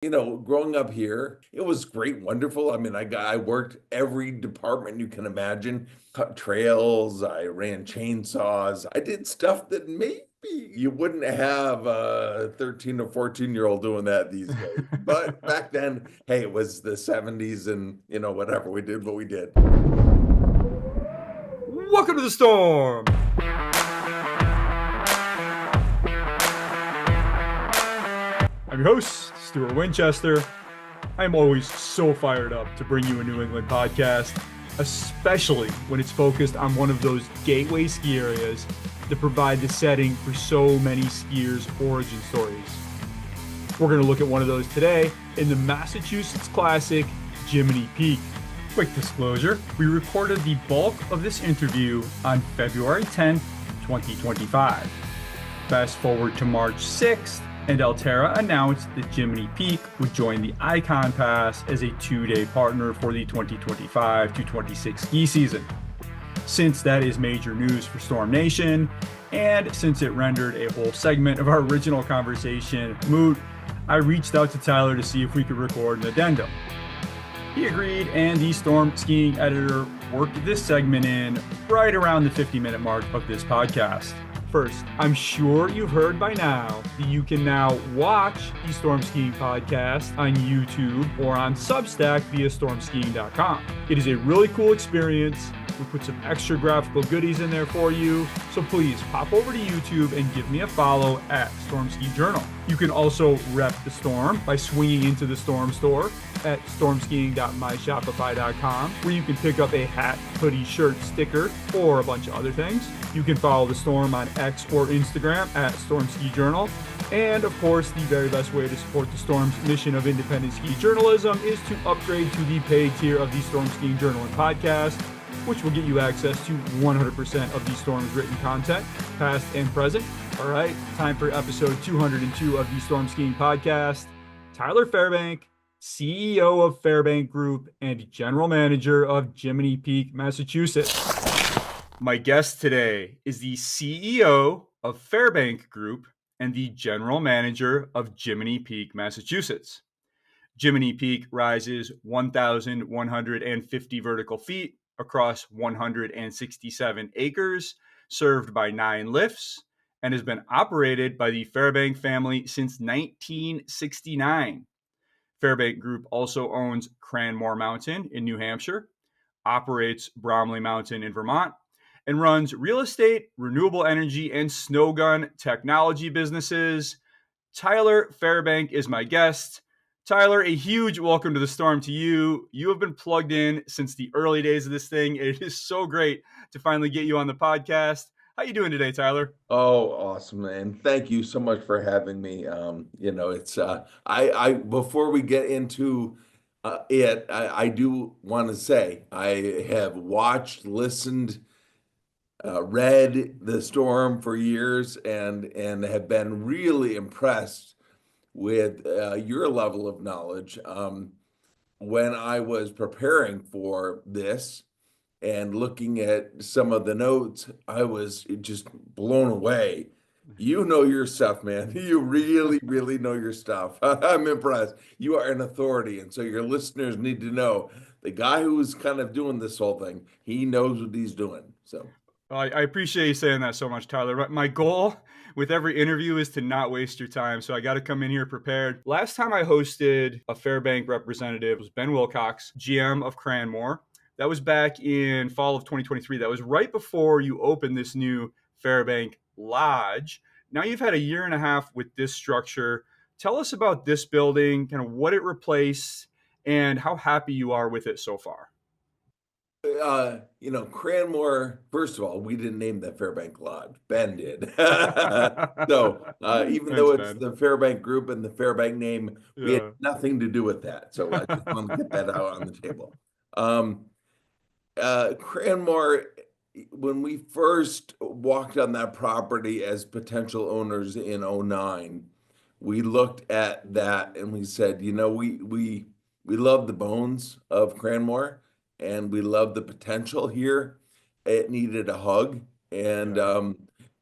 Growing up here, it was great, wonderful. I mean, I worked every department you can imagine, cut trails, I ran chainsaws, I did stuff that maybe you wouldn't have a 13 or 14-year-old doing that these days. But back then, hey, it was the 70s and whatever, we did what we did. Welcome to the storm. I'm your host, Stuart Winchester. I'm always so fired up to bring you a New England podcast, especially when it's focused on one of those gateway ski areas that provide the setting for so many skiers' origin stories. We're going to look at one of those today in the Massachusetts classic, Jiminy Peak. Quick disclosure, we recorded the bulk of this interview on February 10th, 2025. Fast forward to March 6th, and Alterra announced that Jiminy Peak would join the Icon Pass as a 2-day partner for the 2025-26 ski season. Since that is major news for Storm Nation, and since it rendered a whole segment of our original conversation moot, I reached out to Tyler to see if we could record an addendum. He agreed, and the Storm Skiing editor worked this segment in right around the 50-minute mark of this podcast. First, I'm sure you've heard by now that you can now watch the Storm Skiing podcast on YouTube or on Substack via stormskiing.com. It is a really cool experience. We put some extra graphical goodies in there for you. So please pop over to YouTube and give me a follow at Storm Ski Journal. You can also rep the storm by swinging into the Storm store at stormskiing.myshopify.com, where you can pick up a hat, hoodie, shirt, sticker, or a bunch of other things. You can follow the Storm on X or Instagram at Storm Ski Journal. And of course, the very best way to support the Storm's mission of independent ski journalism is to upgrade to the paid tier of the Storm Skiing Journal and podcast, which will get you access to 100% of the Storm's written content, past and present. All right, time for episode 202 of the Storm Skiing Podcast. Tyler Fairbank, CEO of Fairbank Group and General Manager of Jiminy Peak, Massachusetts. My guest today is the CEO of Fairbank Group and the General Manager of Jiminy Peak, Massachusetts. Jiminy Peak rises 1,150 vertical feet across 167 acres, served by 9 lifts, and has been operated by the Fairbank family since 1969. Fairbank Group also owns Cranmore Mountain in New Hampshire, operates Bromley Mountain in Vermont, and runs real estate, renewable energy, and snow gun technology businesses. Tyler Fairbank is my guest. Tyler, a huge welcome to the Storm to you. You have been plugged in since the early days of this thing. It is so great to finally get you on the podcast. How you doing today, Tyler? Oh, awesome, man. Thank you so much for having me. It's I before we get into I do want to say I have watched, listened, read The Storm for years and have been really impressed with your level of knowledge. When I was preparing for this and looking at some of the notes, I was just blown away. You know your stuff, man. You really, really know your stuff. I'm impressed. You are an authority. And so your listeners need to know the guy who's kind of doing this whole thing, he knows what he's doing. So I appreciate you saying that so much, Tyler. My goal with every interview is to not waste your time, so I got to come in here prepared. Last time I hosted a Fairbank representative was Ben Wilcox, GM of Cranmore. That was back in fall of 2023. That was right before you opened this new Fairbank Lodge. Now you've had a year and a half with this structure. Tell us about this building, kind of what it replaced, and how happy you are with it so far. Cranmore, first of all, we didn't name that Fairbank Lodge. Ben did. So even Thanks, though it's Ben. the Fairbank Group and the Fairbank name, we had Yeah. nothing to do with that. So I just want to get that out on the table. Cranmore, when we first walked on that property as potential owners in '09, we looked at that and we said, we love the bones of Cranmore and we love the potential here. It needed a hug. And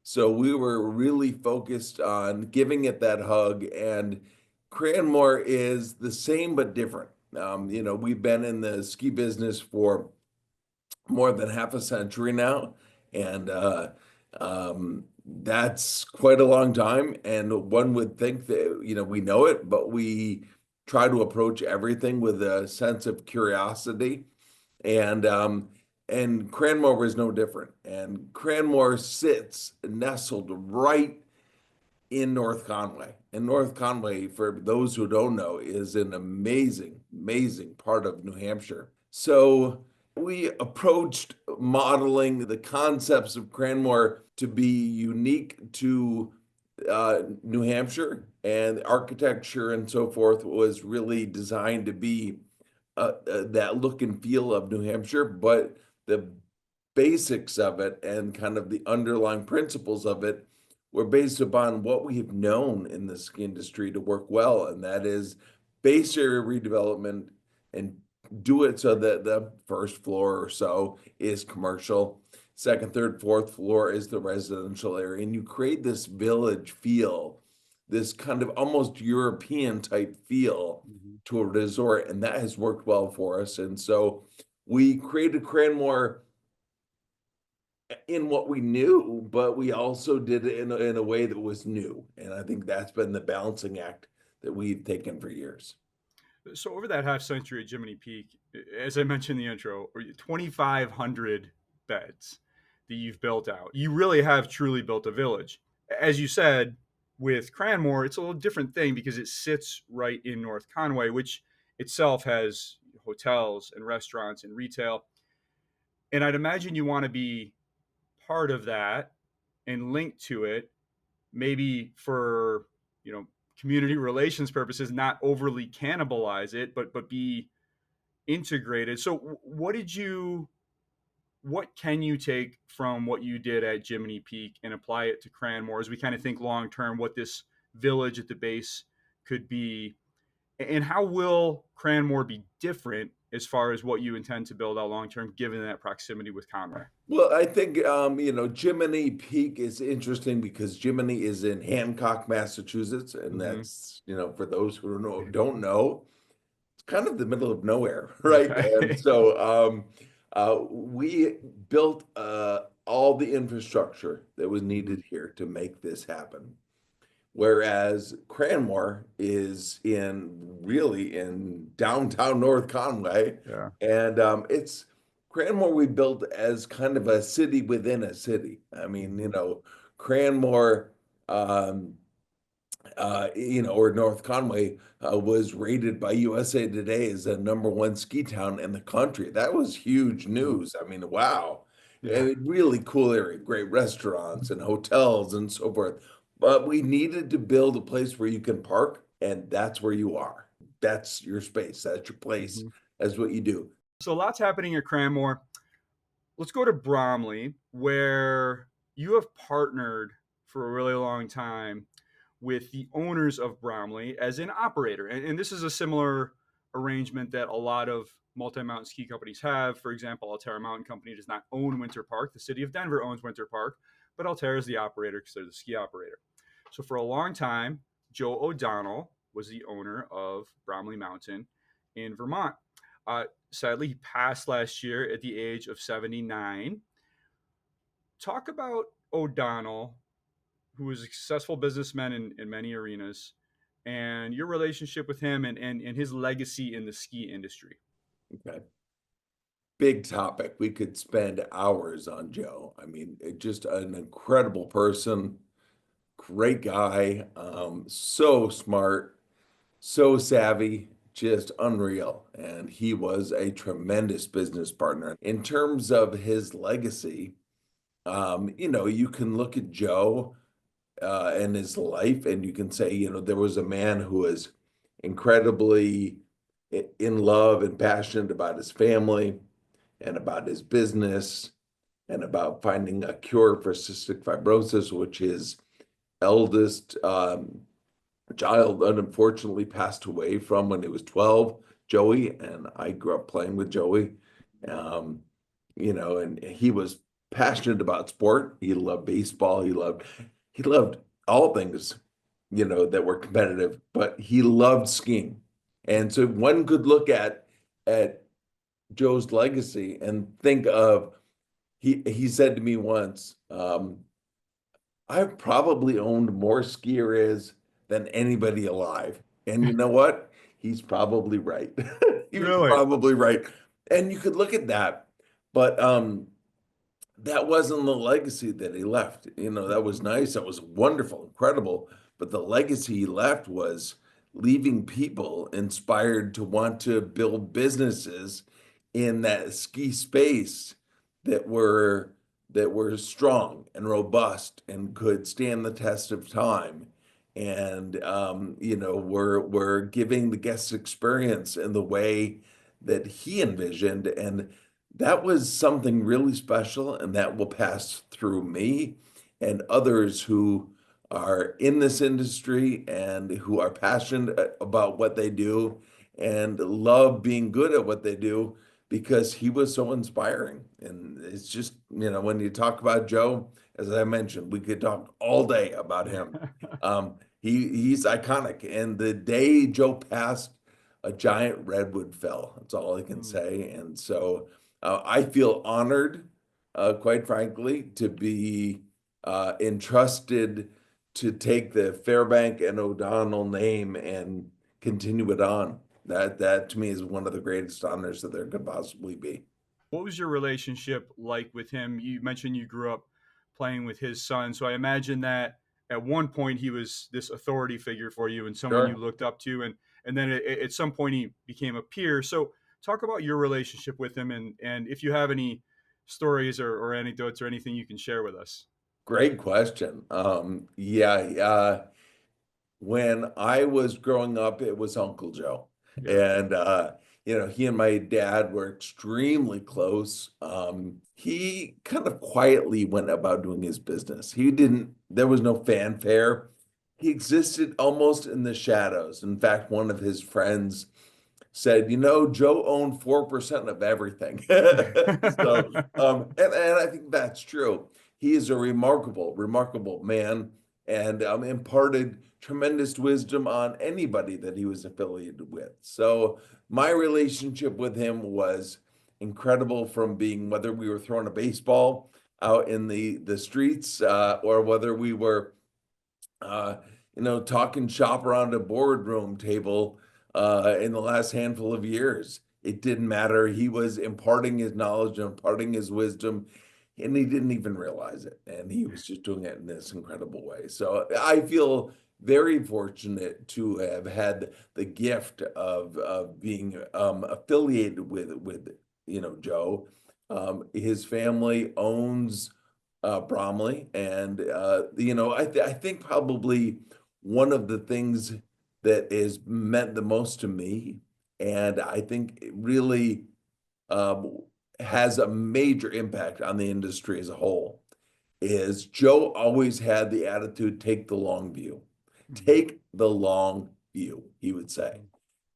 so we were really focused on giving it that hug and Cranmore is the same but different. We've been in the ski business for more than half a century now, and that's quite a long time. And one would think that, we know it, but we try to approach everything with a sense of curiosity. And Cranmore was no different. And Cranmore sits nestled right in North Conway. And North Conway, for those who don't know, is an amazing, amazing part of New Hampshire. So we approached modeling the concepts of Cranmore to be unique to New Hampshire, and architecture and so forth was really designed to be that look and feel of New Hampshire, but the basics of it and kind of the underlying principles of it were based upon what we have known in the ski industry to work well, and that is base area redevelopment and do it so that the first floor or so is commercial, second, third, fourth floor is the residential area, and you create this village feel, this kind of almost European type feel Mhm. to a resort, and that has worked well for us. And so we created Cranmore in what we knew, but we also did it in a way that was new. And I think that's been the balancing act that we've taken for years. So over that half century at Jiminy Peak, as I mentioned in the intro, 2,500 beds that you've built out. You really have truly built a village. As you said, with Cranmore, it's a little different thing because it sits right in North Conway, which itself has hotels and restaurants and retail. And I'd imagine you want to be part of that and linked to it, maybe for, community relations purposes, not overly cannibalize it, but be integrated. So what can you take from what you did at Jiminy Peak and apply it to Cranmore as we kind of think long term what this village at the base could be, and how will Cranmore be different as far as what you intend to build out long term, given that proximity with Conway? Well, I think Jiminy Peak is interesting because Jiminy is in Hancock, Massachusetts, and Mm-hmm. that's, for those who don't know, it's kind of the middle of nowhere, right? And Okay. so we built all the infrastructure that was Mm-hmm. needed here to make this happen. Whereas Cranmore is really in downtown North Conway. Yeah. And it's Cranmore we built as kind of a city within a city. I mean, Mm-hmm. Cranmore, um, or North Conway was rated by USA Today as the number one ski town in the country. That was huge Mm-hmm. news. I mean, wow. Yeah. And really cool area, great restaurants and hotels and so forth. But we needed to build a place where you can park, and that's where you are. That's your space. That's your place. Mm-hmm. That's what you do. So lots happening at Cranmore. Let's go to Bromley, where you have partnered for a really long time with the owners of Bromley as an operator. And this is a similar arrangement that a lot of multi-mountain ski companies have. For example, Altera Mountain Company does not own Winter Park. The city of Denver owns Winter Park, but Altera is the operator because they're the ski operator. So for a long time, Joe O'Donnell was the owner of Bromley Mountain in Vermont. Sadly, he passed last year at the age of 79. Talk about O'Donnell, who was a successful businessman in many arenas, and your relationship with him and his legacy in the ski industry. Okay. Big topic. We could spend hours on Joe. I mean, just an incredible person, great guy, so smart, so savvy, just unreal. And he was a tremendous business partner. In terms of his legacy, you can look at Joe and his life, and you can say, there was a man who was incredibly in love and passionate about his family and about his business and about finding a cure for cystic fibrosis, which his eldest child unfortunately passed away from when he was 12, Joey, and I grew up playing with Joey. Um, and he was passionate about sport. He loved baseball. He loved all things that were competitive, but he loved skiing. And so one could look at Joe's legacy and think of he said to me once, I've probably owned more ski areas than anybody alive. And you know what? He's probably right. He was Really? probably right. And you could look at that, but that wasn't the legacy that he left. That was nice. That was wonderful, incredible. But the legacy he left was leaving people inspired to want to build businesses in that ski space that were that were strong and robust and could stand the test of time. And were giving the guest experience in the way that he envisioned. And that was something really special, and that will pass through me and others who are in this industry and who are passionate about what they do and love being good at what they do because he was so inspiring. And it's just, when you talk about Joe, as I mentioned, we could talk all day about him. He's iconic. And the day Joe passed, a giant redwood fell. That's all I can Mm. say. And so I feel honored, quite frankly, to be entrusted to take the Fairbank and O'Donnell name and continue it on. That to me is one of the greatest honors that there could possibly be. What was your relationship like with him? You mentioned you grew up playing with his son, so I imagine that at one point he was this authority figure for you and someone you Sure. looked up to, and then at some point he became a peer. So talk about your relationship with him, and if you have any stories or anecdotes or anything you can share with us. Great question. Yeah, when I was growing up, it was Uncle Joe. Yeah. And, he and my dad were extremely close. He kind of quietly went about doing his business. There was no fanfare. He existed almost in the shadows. In fact, one of his friends said, Joe owned 4% of everything. So, and I think that's true. He is a remarkable, remarkable man and imparted tremendous wisdom on anybody that he was affiliated with. So, my relationship with him was incredible from being whether we were throwing a baseball out in the streets or whether we were uh, talking shop around a boardroom table in the last handful of years. It didn't matter. He was imparting his knowledge and imparting his wisdom, and he didn't even realize it. And he was just doing it in this incredible way. So I feel very fortunate to have had the gift of being affiliated with Joe. His family owns Bromley. And, I think probably one of the things that is meant the most to me, and I think it really um, has a major impact on the industry as a whole, is Joe always had the attitude, take the long view. Mhm. Take the long view, he would say.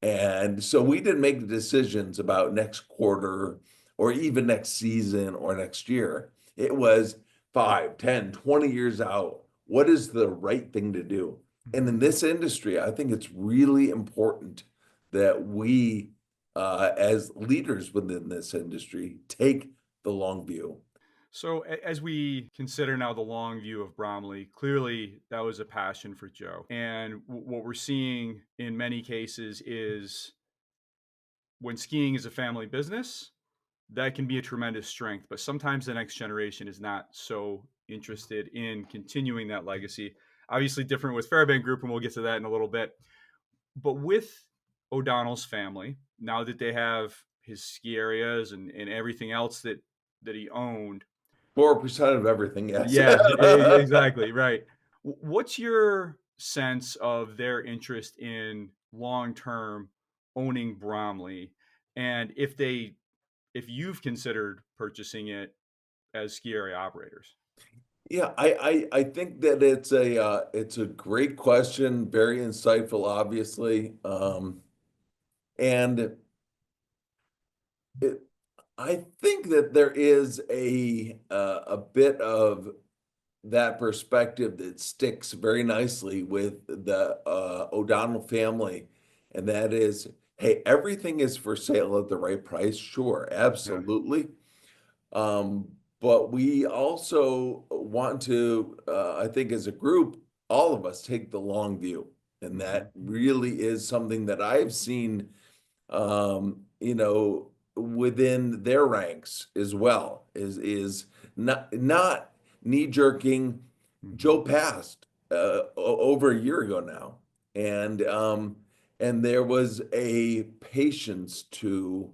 And so we didn't make the decisions about next quarter or even next season or next year. It was 5, 10, 20 years out. What is the right thing to do? And Mhm. in this industry, I think it's really important that we, as leaders within this industry, take the long view. So, as we consider now the long view of Bromley, clearly that was a passion for Joe. And what we're seeing in many cases is when skiing is a family business, that can be a tremendous strength. But sometimes the next generation is not so interested in continuing that legacy. Obviously, different with Fairbank Group, and we'll get to that in a little bit. But with O'Donnell's family, now that they have his ski areas and everything else that he owned. 4% of everything, yes. Yeah, exactly, right. What's your sense of their interest in long-term owning Bromley, and if you've considered purchasing it as ski area operators? Yeah, I think that it's a great question, very insightful, obviously. And it, I think that there is a bit of that perspective that sticks very nicely with the O'Donnell family, and that is, hey, everything is for sale at the right price. Sure, Yeah. absolutely. Um, but we also want to, I think as a group, all of us take the long view. And Hmm. that really is something that I've seen, within their ranks as well, is not knee jerking. Hmm. Joe passed over a year ago now, and there was a patience to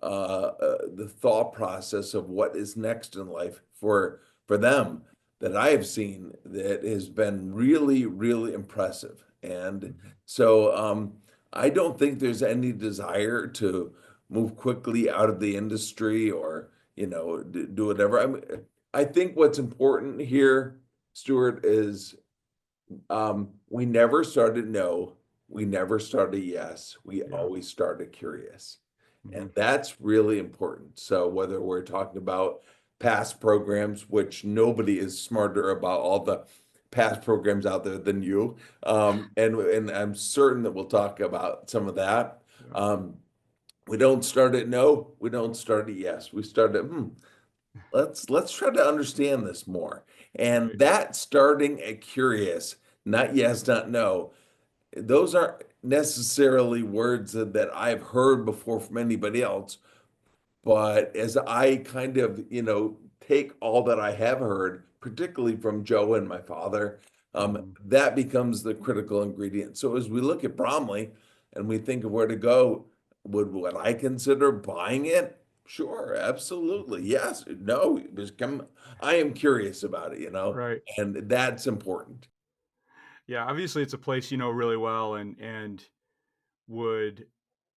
the thought process of what is next in life for them that I have seen that has been really, really impressive. And Hmm. so I don't think there's any desire to move quickly out of the industry or, do whatever. I think what's important here, Stuart, is we never started no, we never started yes, we Yeah. always started curious. And Hmm. that's really important. So whether we're talking about past programs, which nobody is smarter about all the past programs out there than you, and I'm certain that we'll talk about some of that. Yeah. Um, we don't start at no, we don't start at yes. We start at let's try to understand this more. And Right. that starting at curious, not yes, not no, those aren't necessarily words that I've heard before from anybody else. But as I kind of, take all that I have heard, particularly from Joe and my father, Hmm. that becomes the critical ingredient. So as we look at Bromley and we think of where to go, would I consider buying it? Sure, absolutely. Hmm. Yes. No, just come. I am curious about it, Right. and that's important. Yeah. Obviously, it's a place you know really well, and would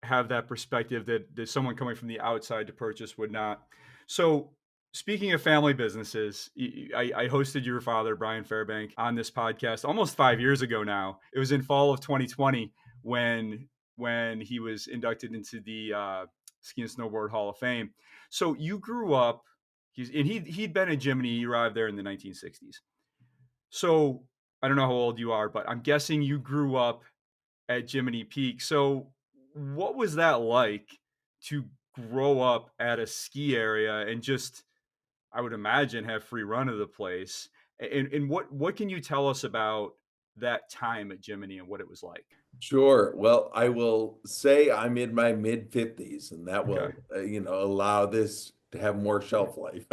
have that perspective that someone coming from the outside to purchase would not. So, speaking of family businesses, I hosted your father, Brian Fairbank, on this podcast almost 5 years ago now. It was in fall of 2020 when he was inducted into the Ski and Snowboard Hall of Fame. So you grew up, he'd been at Jiminy. He arrived there in the 1960s. So I don't know how old you are, but I'm guessing you grew up at Jiminy Peak. So, what was that like to grow up at a ski area and just, I would imagine, have free run of the place? And what can you tell us about that time at Jiminy and what it was like? Sure. Well, I will say I'm in my mid 50s, and that Okay. will, allow this to have more shelf life.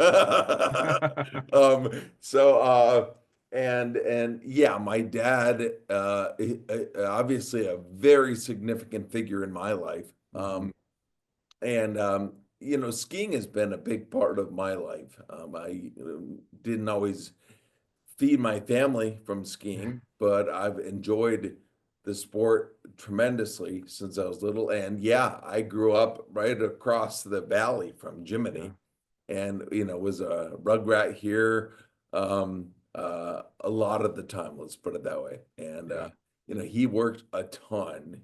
So, and yeah, my dad, obviously a very significant figure in my life. Hmm. And skiing has been a big part of my life. I didn't always feed my family from skiing, but I've enjoyed the sport tremendously since I was little. And yeah, I grew up right across the valley from Yeah. Jiminy and, was a rugrat here a lot of the time, let's put it that way. And, Yeah. he worked a ton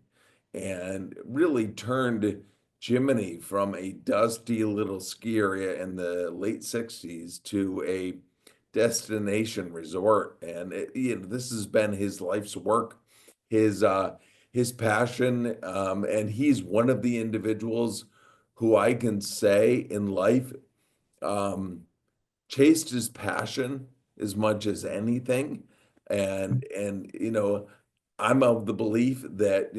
and really turned Jiminy from a dusty little ski area in the late 60s to a destination resort. And this has been his life's work, his his passion. And he's one of the individuals who I can say in life um, chased his passion as much as anything. And I'm of the belief that,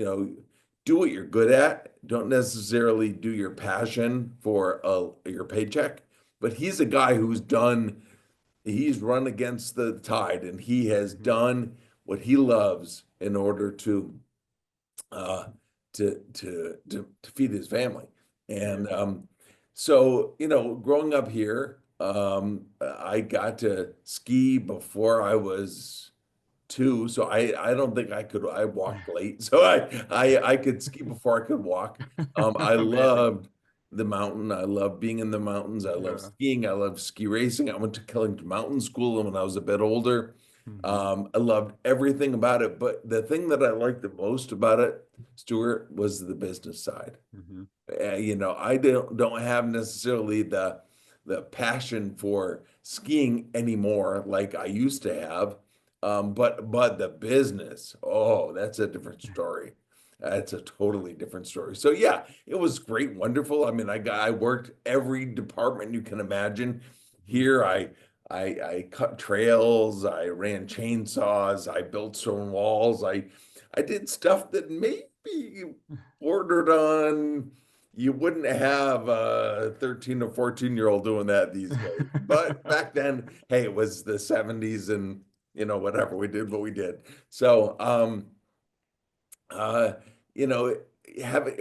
do what you're good at. Don't necessarily do your passion for your paycheck. But he's a guy he's run against the tide and he has Hmm. done what he loves in order uh, to feed his family. Right. And so, growing up here, I got to ski before I was two, so I don't think I walked late. So I could ski before I could walk. I Amazing. loved the mountain. I love being in the mountains. I love Yeah. skiing. I love ski racing. I went to Killington Mountain School when I was a bit older. Hmm. I loved everything about it, but the thing that I liked the most about it, Stuart, was the business side. Hmm. I don't have necessarily the passion for skiing anymore like I used to have. But the business, oh, that's a different story. That's a totally different story. So yeah, it was great, wonderful. I mean, I worked every department you can imagine. Here, I cut trails, I ran chainsaws, I built stone walls, I did stuff that maybe bordered on you wouldn't have a 13 or 14-year-old doing that these days. But back then, hey, it was the 70s and whatever, we did what we did. So uh, you know, having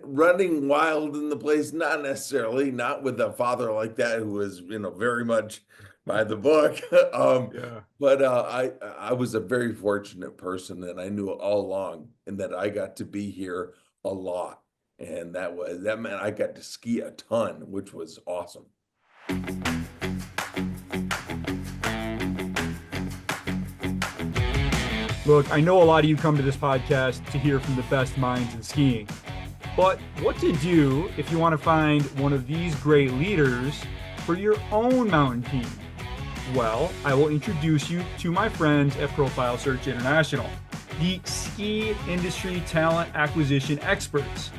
running wild in the place, not necessarily, not with a father like that who was, very much by the book. Yeah. But I was a very fortunate person, and I knew all along, and that I got to be here a lot, and that meant I got to ski a ton, which was awesome. Look, I know a lot of you come to this podcast to hear from the best minds in skiing, but what to do if you want to find one of these great leaders for your own mountain team? Well, I will introduce you to my friends at Profile Search International, the ski industry talent acquisition experts.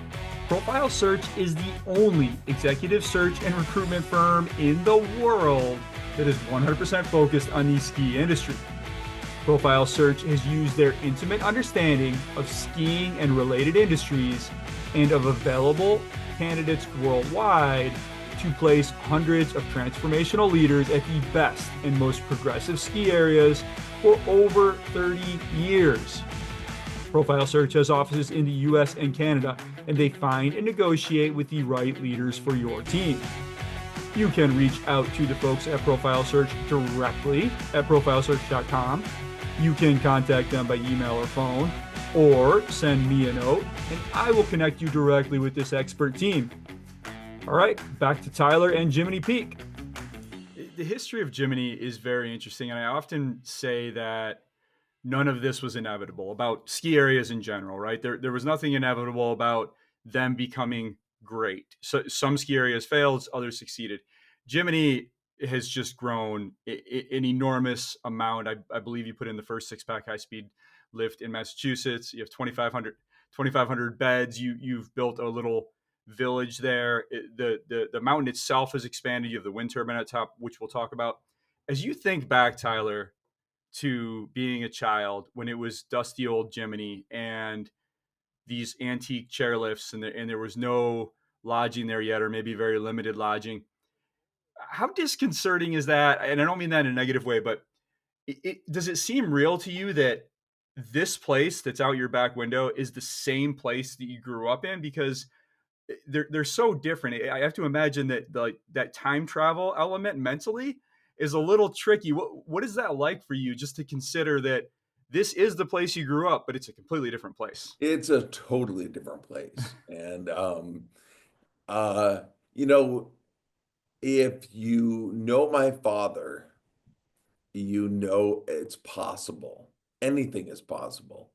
Profile Search is the only executive search and recruitment firm in the world that is 100% focused on the ski industry. Profile Search has used their intimate understanding of skiing and related industries and of available candidates worldwide to place hundreds of transformational leaders at the best and most progressive ski areas for over 30 years. Profile Search has offices in the US and Canada, and they find and negotiate with the right leaders for your team. You can reach out to the folks at Profile Search directly at profilesearch.com. You can contact them by email or phone, or send me a note, and I will connect you directly with this expert team. All right, back to Tyler and Jiminy Peak. The history of Jiminy is very interesting, and I often say that none of this was inevitable about ski areas in general, right? There was nothing inevitable about them becoming great. So some ski areas failed, others succeeded. Jiminy has just grown an enormous amount. I believe you put in the first six-pack high-speed lift in Massachusetts. You have 2,500 beds. You've built a little village there. The mountain itself has expanded. You have the wind turbine at top, which we'll talk about. As you think back, Tyler, to being a child when it was dusty old Jiminy and these antique chairlifts, and there was no lodging there yet, or maybe very limited lodging. How disconcerting is that? And I don't mean that in a negative way, but does it seem real to you that this place that's out your back window is the same place that you grew up in? Because they're so different. I have to imagine that that time travel element mentally is a little tricky. What is that like for you, just to consider that this is the place you grew up, but it's a completely different place? It's a totally different place. And uh, you know, if you know my father, it's possible. Anything is possible.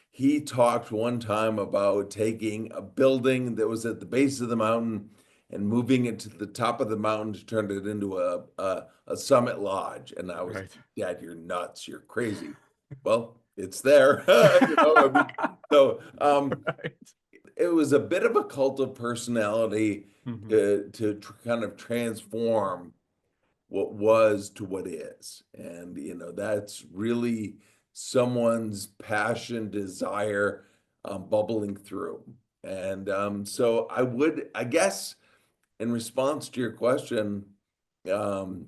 He talked one time about taking a building that was at the base of the mountain and moving it to the top of the mountain to turn it into a summit lodge. And I was, Right. Dad, you're nuts. You're crazy. Well, it's there. I mean, so Right. it was a bit of a cult of personality Mm-hmm. to kind of transform what was to what is. And, that's really someone's passion, desire bubbling through. And so I guess, in response to your question, um,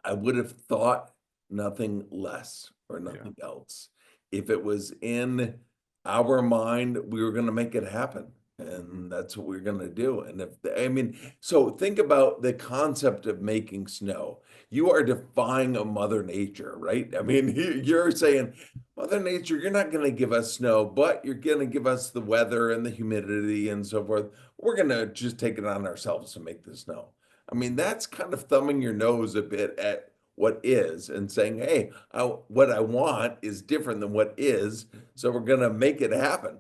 I would have thought nothing less or Yeah. nothing else. If it was in our mind, we were going to make it happen. Mm-hmm. And that's what we're going to do. And I mean, so think about the concept of making snow. You are defying a mother nature, right? I mean, you're saying, Mother Nature, you're not going to give us snow, but you're going to give us the weather and the humidity and so forth. We're going to just take it on ourselves to make the snow. I mean, that's kind of thumbing your nose a bit at what is and saying, hey, what I want is different than what is. So we're going to make it happen.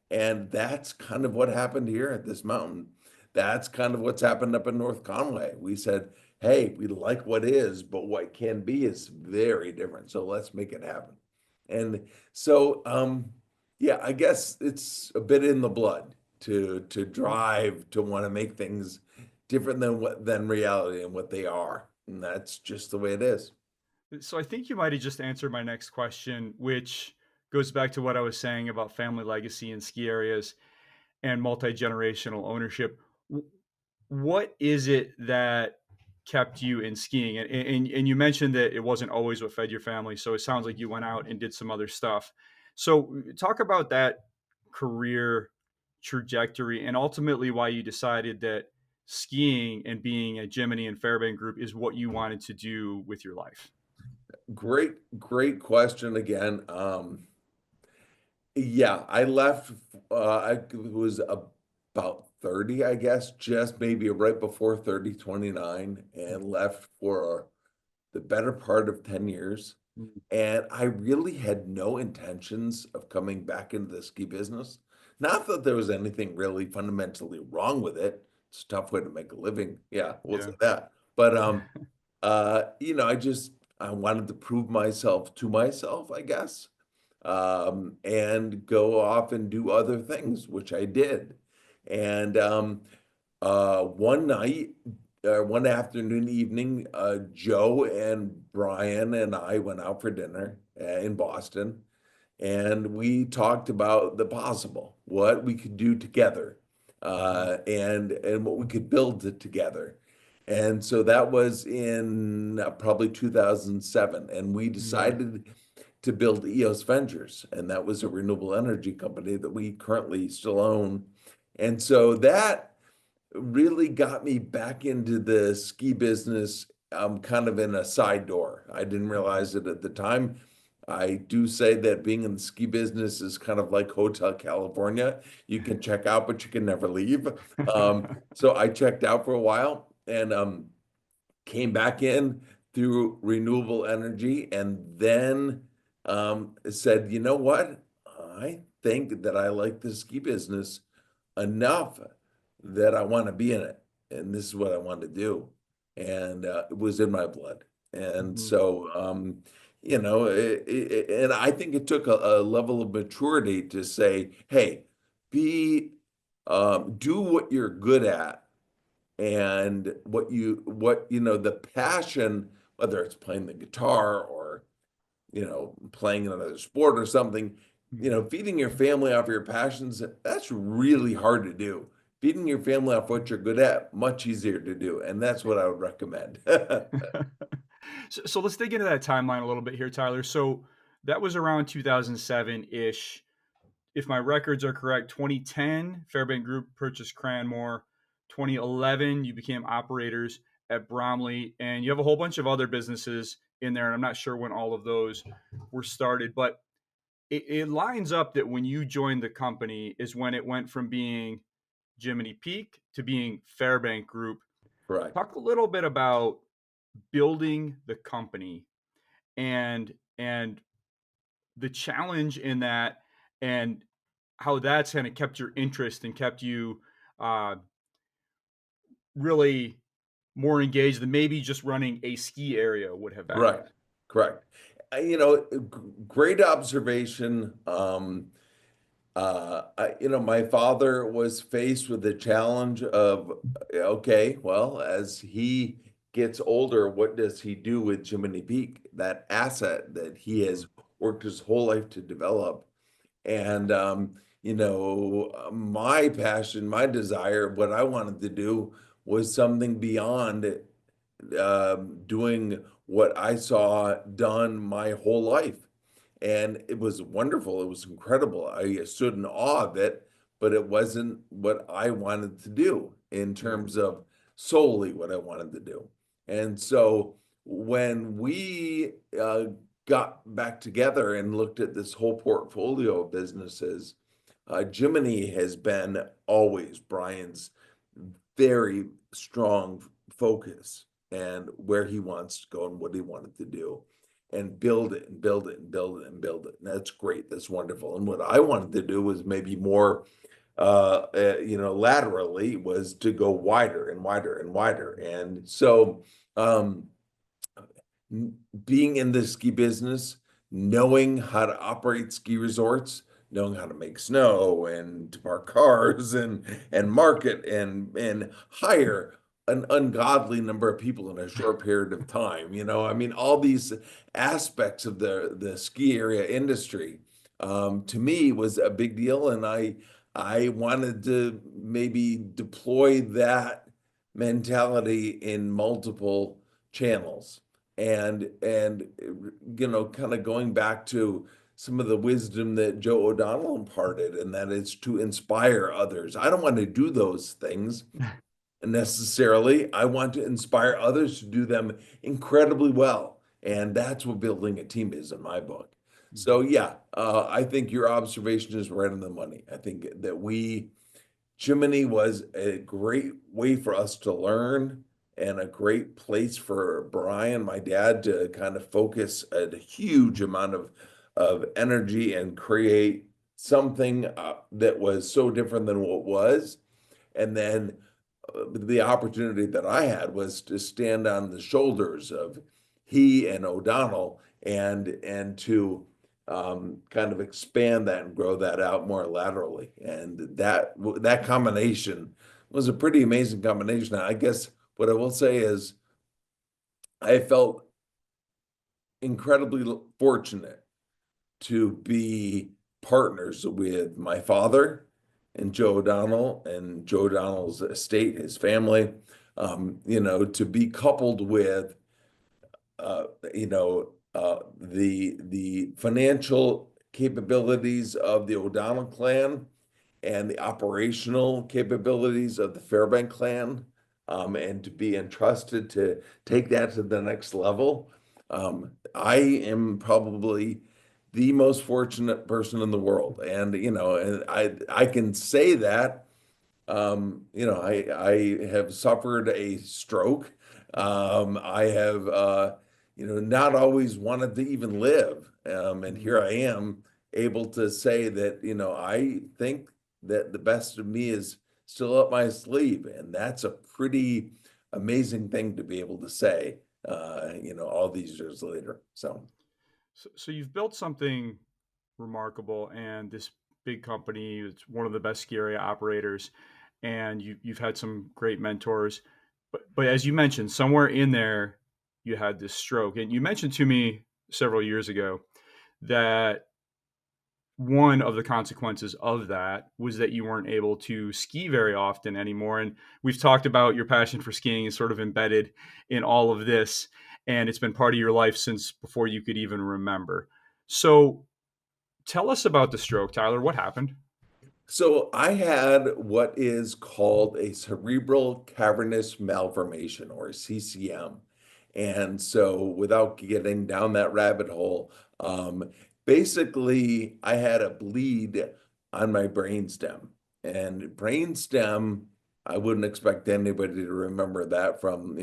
And that's kind of what happened here at this mountain. that's kind of what's happened up in North Conway. We said, hey, we like what is, but what can be is very different. So let's make it happen. And so, yeah, I guess it's a bit in the blood to drive to want to make things different than reality and what they are. And that's just the way it is. So I think you might have just answered my next question, which goes back to what I was saying about family legacy in ski areas and multi-generational ownership. What is it that kept you in skiing? And you mentioned that it wasn't always what fed your family. So it sounds like you went out and did some other stuff. So talk about that career trajectory and ultimately why you decided that skiing and being a Jiminy and Fairbank group is what you wanted to do with your life. Great question again. Yeah, I left, I was about 30, I guess, just maybe right before 30, 29, and left for the better part of 10 years. And I really had no intentions of coming back into the ski business. Not that there was anything really fundamentally wrong with it. It's a tough way to make a living. Yeah, we'll say Yeah. that. But I wanted to prove myself to myself, I guess, and go off and do other things, which I did. And one night, one afternoon, evening, Joe and Brian and I went out for dinner in Boston, and we talked about the possible, what we could do together, and what we could build together. And so that was in probably 2007, and we Mm, decided to build EOS Ventures, and that was a renewable energy company that we currently still own. And so that really got me back into the ski business, kind of in a side door. I didn't realize it at the time. I do say that being in the ski business is kind of like Hotel California. You can check out, but you can never leave. So I checked out for a while and came back in through renewable energy and then said, you know what? I think that I like the ski business enough that I want to be in it. And this is what I want to do. And it was in my blood. And mhm, so, and I think it took a level of maturity to say, hey, be, do what you're good at and the passion, whether it's playing the guitar or playing another sport or something, mhm. feeding your family off your passions, that's really hard to do. Feeding your family off what you're good at, much easier to do, and that's what I would recommend. So let's dig into that timeline a little bit here, Tyler. So that was around 2007 ish. If my records are correct, 2010, Fairbank Group purchased Cranmore. 2011, you became operators at Bromley, and you have a whole bunch of other businesses in there. And I'm not sure when all of those were started, but it lines up that when you joined the company is when it went from being Jiminy Peak to being Fairbank Group. Correct. Talk a little bit about building the company and the challenge in that and how that's kind of kept your interest and kept you uh, really more engaged than maybe just running a ski area would have been. Correct. Correct. Great observation. My father was faced with the challenge of, okay, well, as he gets older, what does he do with Jiminy Peak, that asset that he Mm-hmm. has worked his whole life to develop? And, my passion, my desire, what I wanted to do was something beyond doing what I saw done my whole life. And it was wonderful. It was incredible. I stood in awe of it, but it wasn't what I wanted to do in terms of solely what I wanted to do. And so when we got back together and looked at this whole portfolio of businesses, Jiminy has been always Brian's very strong focus and where he wants to go and what he wanted to do and build it and build it and build it and build it. And that's great. That's wonderful. And what I wanted to do was maybe more, laterally was to go wider and wider and wider. And so, um, being in the ski business, knowing how to operate ski resorts, knowing how to make snow and to park cars and market and hire an ungodly number of people in a short period of time. I mean, all these aspects of the ski area industry, to me was a big deal, and I wanted to maybe deploy that mentality in multiple channels and kind of going back to some of the wisdom that Joe O'Donnell imparted, and that is to inspire others. I don't want to do those things necessarily. I want to inspire others to do them incredibly well. And that's what building a team is in my book. So yeah, I think your observation is right on the money. I think that Jiminy was a great way for us to learn and a great place for Brian, my dad, to kind of focus a huge amount of energy and create something that was so different than what was. And then the opportunity that I had was to stand on the shoulders of he and O'Donnell and to kind of expand that and grow that out more laterally. And that combination was a pretty amazing combination. I guess what I will say is I felt incredibly fortunate to be partners with my father and Joe O'Donnell and Joe O'Donnell's estate, his family, to be coupled with uh, the financial capabilities of the O'Donnell clan and the operational capabilities of the Fairbank clan, and to be entrusted to take that to the next level. I am probably the most fortunate person in the world, and I can say that I have suffered a stroke. I have, not always wanted to even live. And Mhm. here I am able to say that, I think that the best of me is still up my sleeve. And that's a pretty amazing thing to be able to say, all these years later. So. So you've built something remarkable, and this big company, it's one of the best ski area operators, and you've had some great mentors. But as you mentioned, somewhere in there, you had this stroke, and you mentioned to me several years ago that one of the consequences of that was that you weren't able to ski very often anymore. And we've talked about your passion for skiing is sort of embedded in all of this, and it's been part of your life since before you could even remember. So tell us about the stroke, Tyler. What happened? So I had what is called a cerebral cavernous malformation, or CCM. And so without getting down that rabbit hole, basically I had a bleed on my brainstem. And brainstem, I wouldn't expect anybody to remember that from,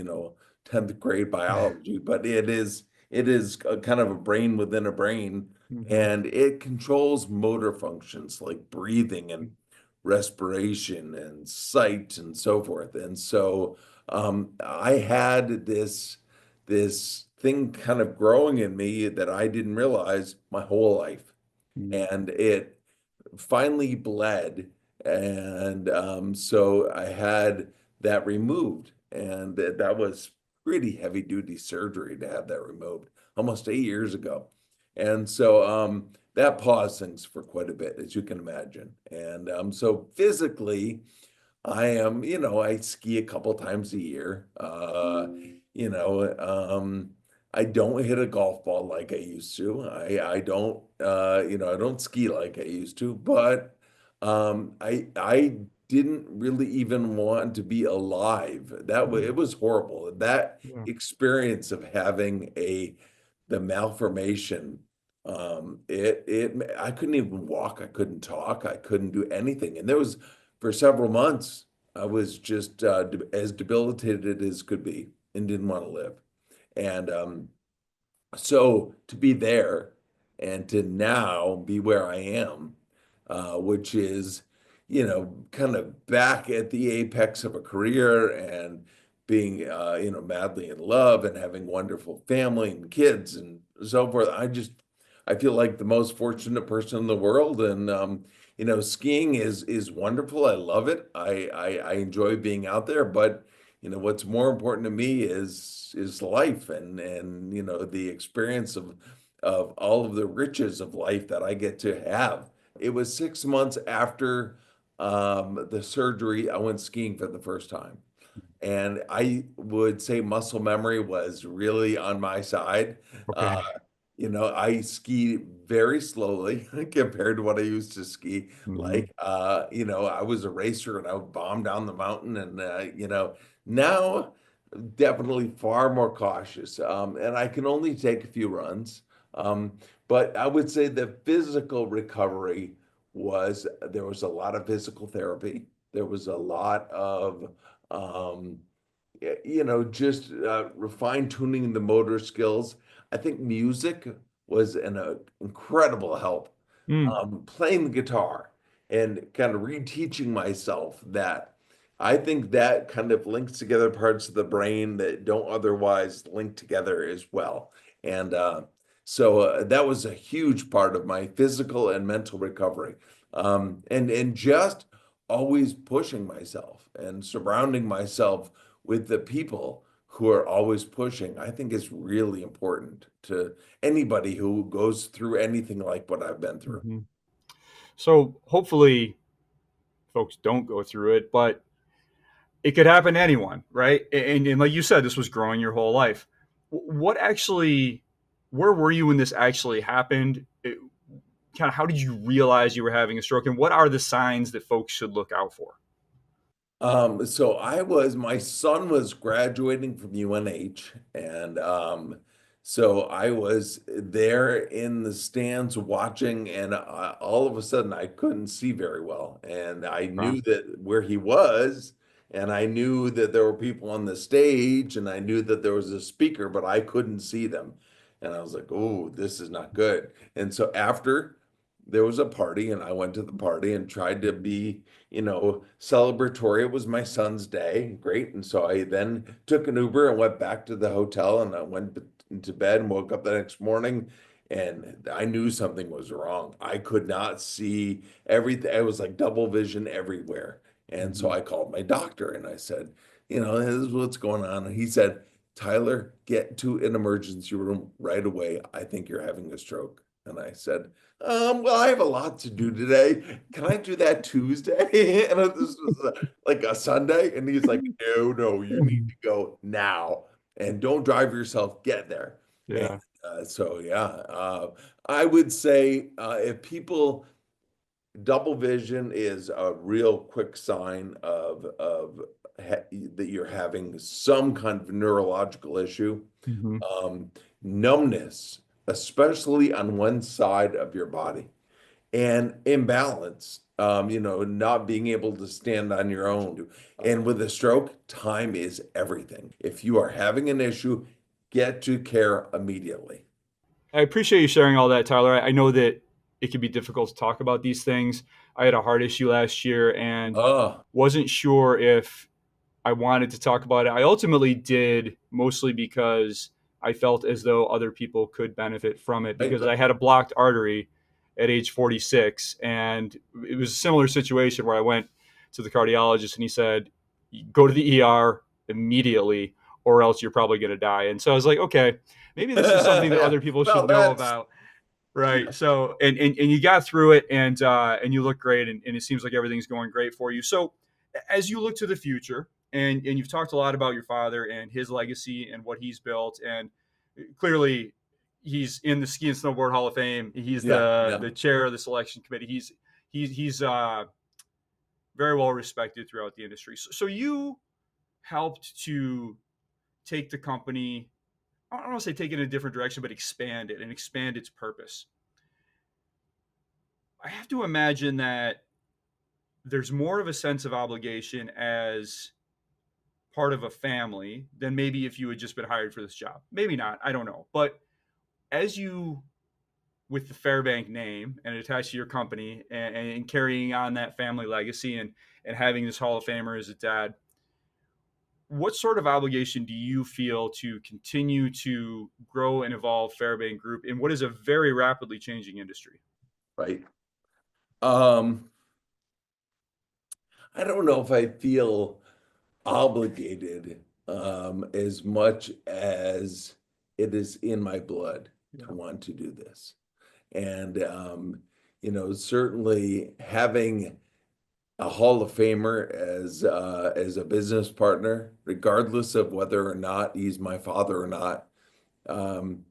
10th grade biology, but it is a kind of a brain within a brain, Mm-hmm. and it controls motor functions like breathing and respiration and sight and so forth. And so I had this thing kind of growing in me that I didn't realize my whole life, and it finally bled, and so I had that removed, and that was pretty heavy duty surgery to have that removed almost 8 years ago. And so that paused things for quite a bit, as you can imagine. And so physically, I ski a couple times a year. You know, um, I don't hit a golf ball like I used to. I don't ski like I used to, but I didn't really even want to be alive. It was horrible. That Yeah. experience of having the malformation, I couldn't even walk, I couldn't talk, I couldn't do anything. And there was for several months, I was just as debilitated as could be and didn't want to live. And so to be there and to now be where I am, which is, kind of back at the apex of a career and being, madly in love and having wonderful family and kids and so forth. I feel like the most fortunate person in the world. And, skiing is wonderful. I love it. I enjoy being out there, but what's more important to me is life and the experience of all of the riches of life that I get to have. It was 6 months after the surgery, I went skiing for the first time. And I would say muscle memory was really on my side. Uh, Okay. I ski very slowly compared to what I used to ski. Hmm. Like, I was a racer and I would bomb down the mountain. And, now definitely far more cautious. And I can only take a few runs. Um, but I would say the physical recovery there was a lot of physical therapy. There was a lot of, um, just fine tuning the motor skills. I think music was an incredible help. Mm. Playing the guitar and kind of reteaching myself that I think that kind of links together parts of the brain that don't otherwise link together as well. And that was a huge part of my physical and mental recovery. And just always pushing myself and surrounding myself with the people who are always pushing, I think is really important to anybody who goes through anything like what I've been through. Hmm. So hopefully folks don't go through it, but it could happen to anyone, right? And like you said, this was growing your whole life. What actually, where were you when this actually happened? Kind of how did you realize you were having a stroke, and what are the signs that folks should look out for? My son was graduating from UNH, and so I was there in the stands watching, and all of a sudden I couldn't see very well, and I Okay. knew that where he was, and I knew that there were people on the stage, and I knew that there was a speaker, but I couldn't see them, and I was like, "Oh, this is not good." And so after there was a party, and I went to the party and tried to be celebratory. It was my son's day. Great. And so I then took an Uber and went back to the hotel and I went into bed and woke up the next morning and I knew something was wrong. I could not see everything. I was like double vision everywhere. And so Mm-hmm. I called my doctor and I said, this is what's going on. And he said, Tyler, get to an emergency room right away. I think you're having a stroke. And I said, well, I have a lot to do today. Can I do that Tuesday? And this was like a Sunday. And he's like, no, no, you need to go now and don't drive yourself, get there. And Yeah. yeah, I would say if people, double vision is a real quick sign that you're having some kind of neurological issue. Mm-hmm. Um, Numbness, especially on one side of your body and imbalance, not being able to stand on your own. And with a stroke, time is everything. If you are having an issue, get to care immediately. I appreciate you sharing all that, Tyler. I know that it can be difficult to talk about these things. I had a heart issue last year and Oh, wasn't sure if I wanted to talk about it. I ultimately did, mostly because I felt as though other people could benefit from it I, because I had a blocked artery at age 46. And it was a similar situation where I went to the cardiologist and he said, go to the ER immediately or else you're probably going to die. And so I was like, okay, maybe this is something that yeah. other people Well, should know that's about. Right. So, and you got through it and you look great and it seems like everything's going great for you. So as you look to the future and you've talked a lot about your father and his legacy and what he's built and clearly he's in the ski and snowboard hall of fame. He's yeah, the yeah. chair of the selection committee. He's very well respected throughout the industry. So you helped to take the company, I don't want to say take it in a different direction, but expand it and expand its purpose. I have to imagine that there's more of a sense of obligation as part of a family than maybe if you had just been hired for this job. Maybe not. I don't know. But as you with the Fairbank name and attached to your company, and carrying on that family legacy, and having this Hall of Famer as a dad, what sort of obligation do you feel to continue to grow and evolve Fairbank Group in what is a very rapidly changing industry? Right. Um, I don't know if I feel obligated as much as it is in my blood to Yeah. want to do this. And, certainly having a Hall of Famer as a business partner, regardless of whether or not he's my father or not, um,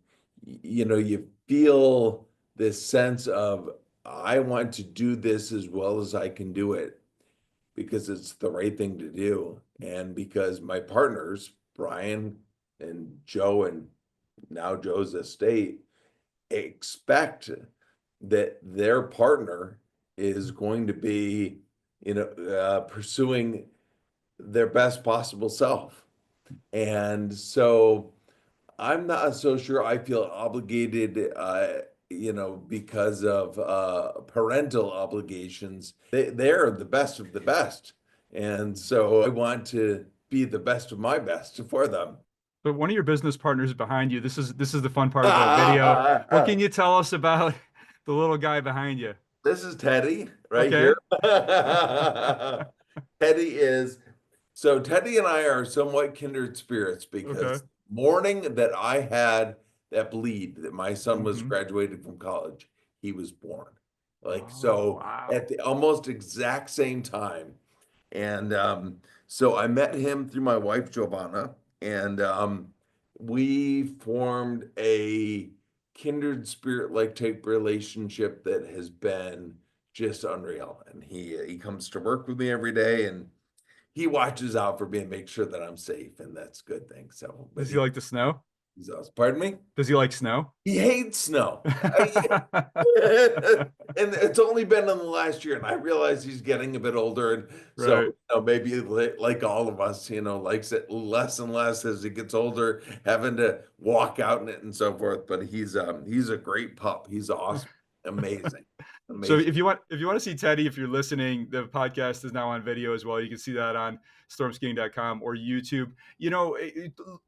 you feel this sense of I want to do this as well as I can do it because it's the right thing to do. And because my partners, Brian and Joe, and now Joe's estate, expect that their partner is going to be, pursuing their best possible self. And so I'm not so sure I feel obligated, because of parental obligations. They're the best of the best. And so I want to be the best of my best for them. But one of your business partners behind you. This is the fun part about video. What can you tell us about the little guy behind you? This is Teddy right here. Okay. Teddy is so Teddy and I are somewhat kindred spirits Okay. because morning that I had that bleed that my son was Mm-hmm. graduated from college, he was born. Like Oh, so at wow. the almost exact same time. And so I met him through my wife Giovanna, and we formed a kindred spirit like type relationship that has been just unreal. And he comes to work with me every day, and he watches out for me and makes sure that I'm safe, and that's a good thing. So, but Does he like the snow? he's us. Pardon me. Does he like snow? He hates snow. And it's only been in the last year, and I realize he's getting a bit older, and so Right. maybe like all of us, likes it less and less as he gets older, having to walk out in it and so forth. But he's a great pup. He's awesome, amazing, So amazing. if you want to see Teddy, if you're listening, the podcast is now on video as well. You can see that on stormskiing.com or YouTube.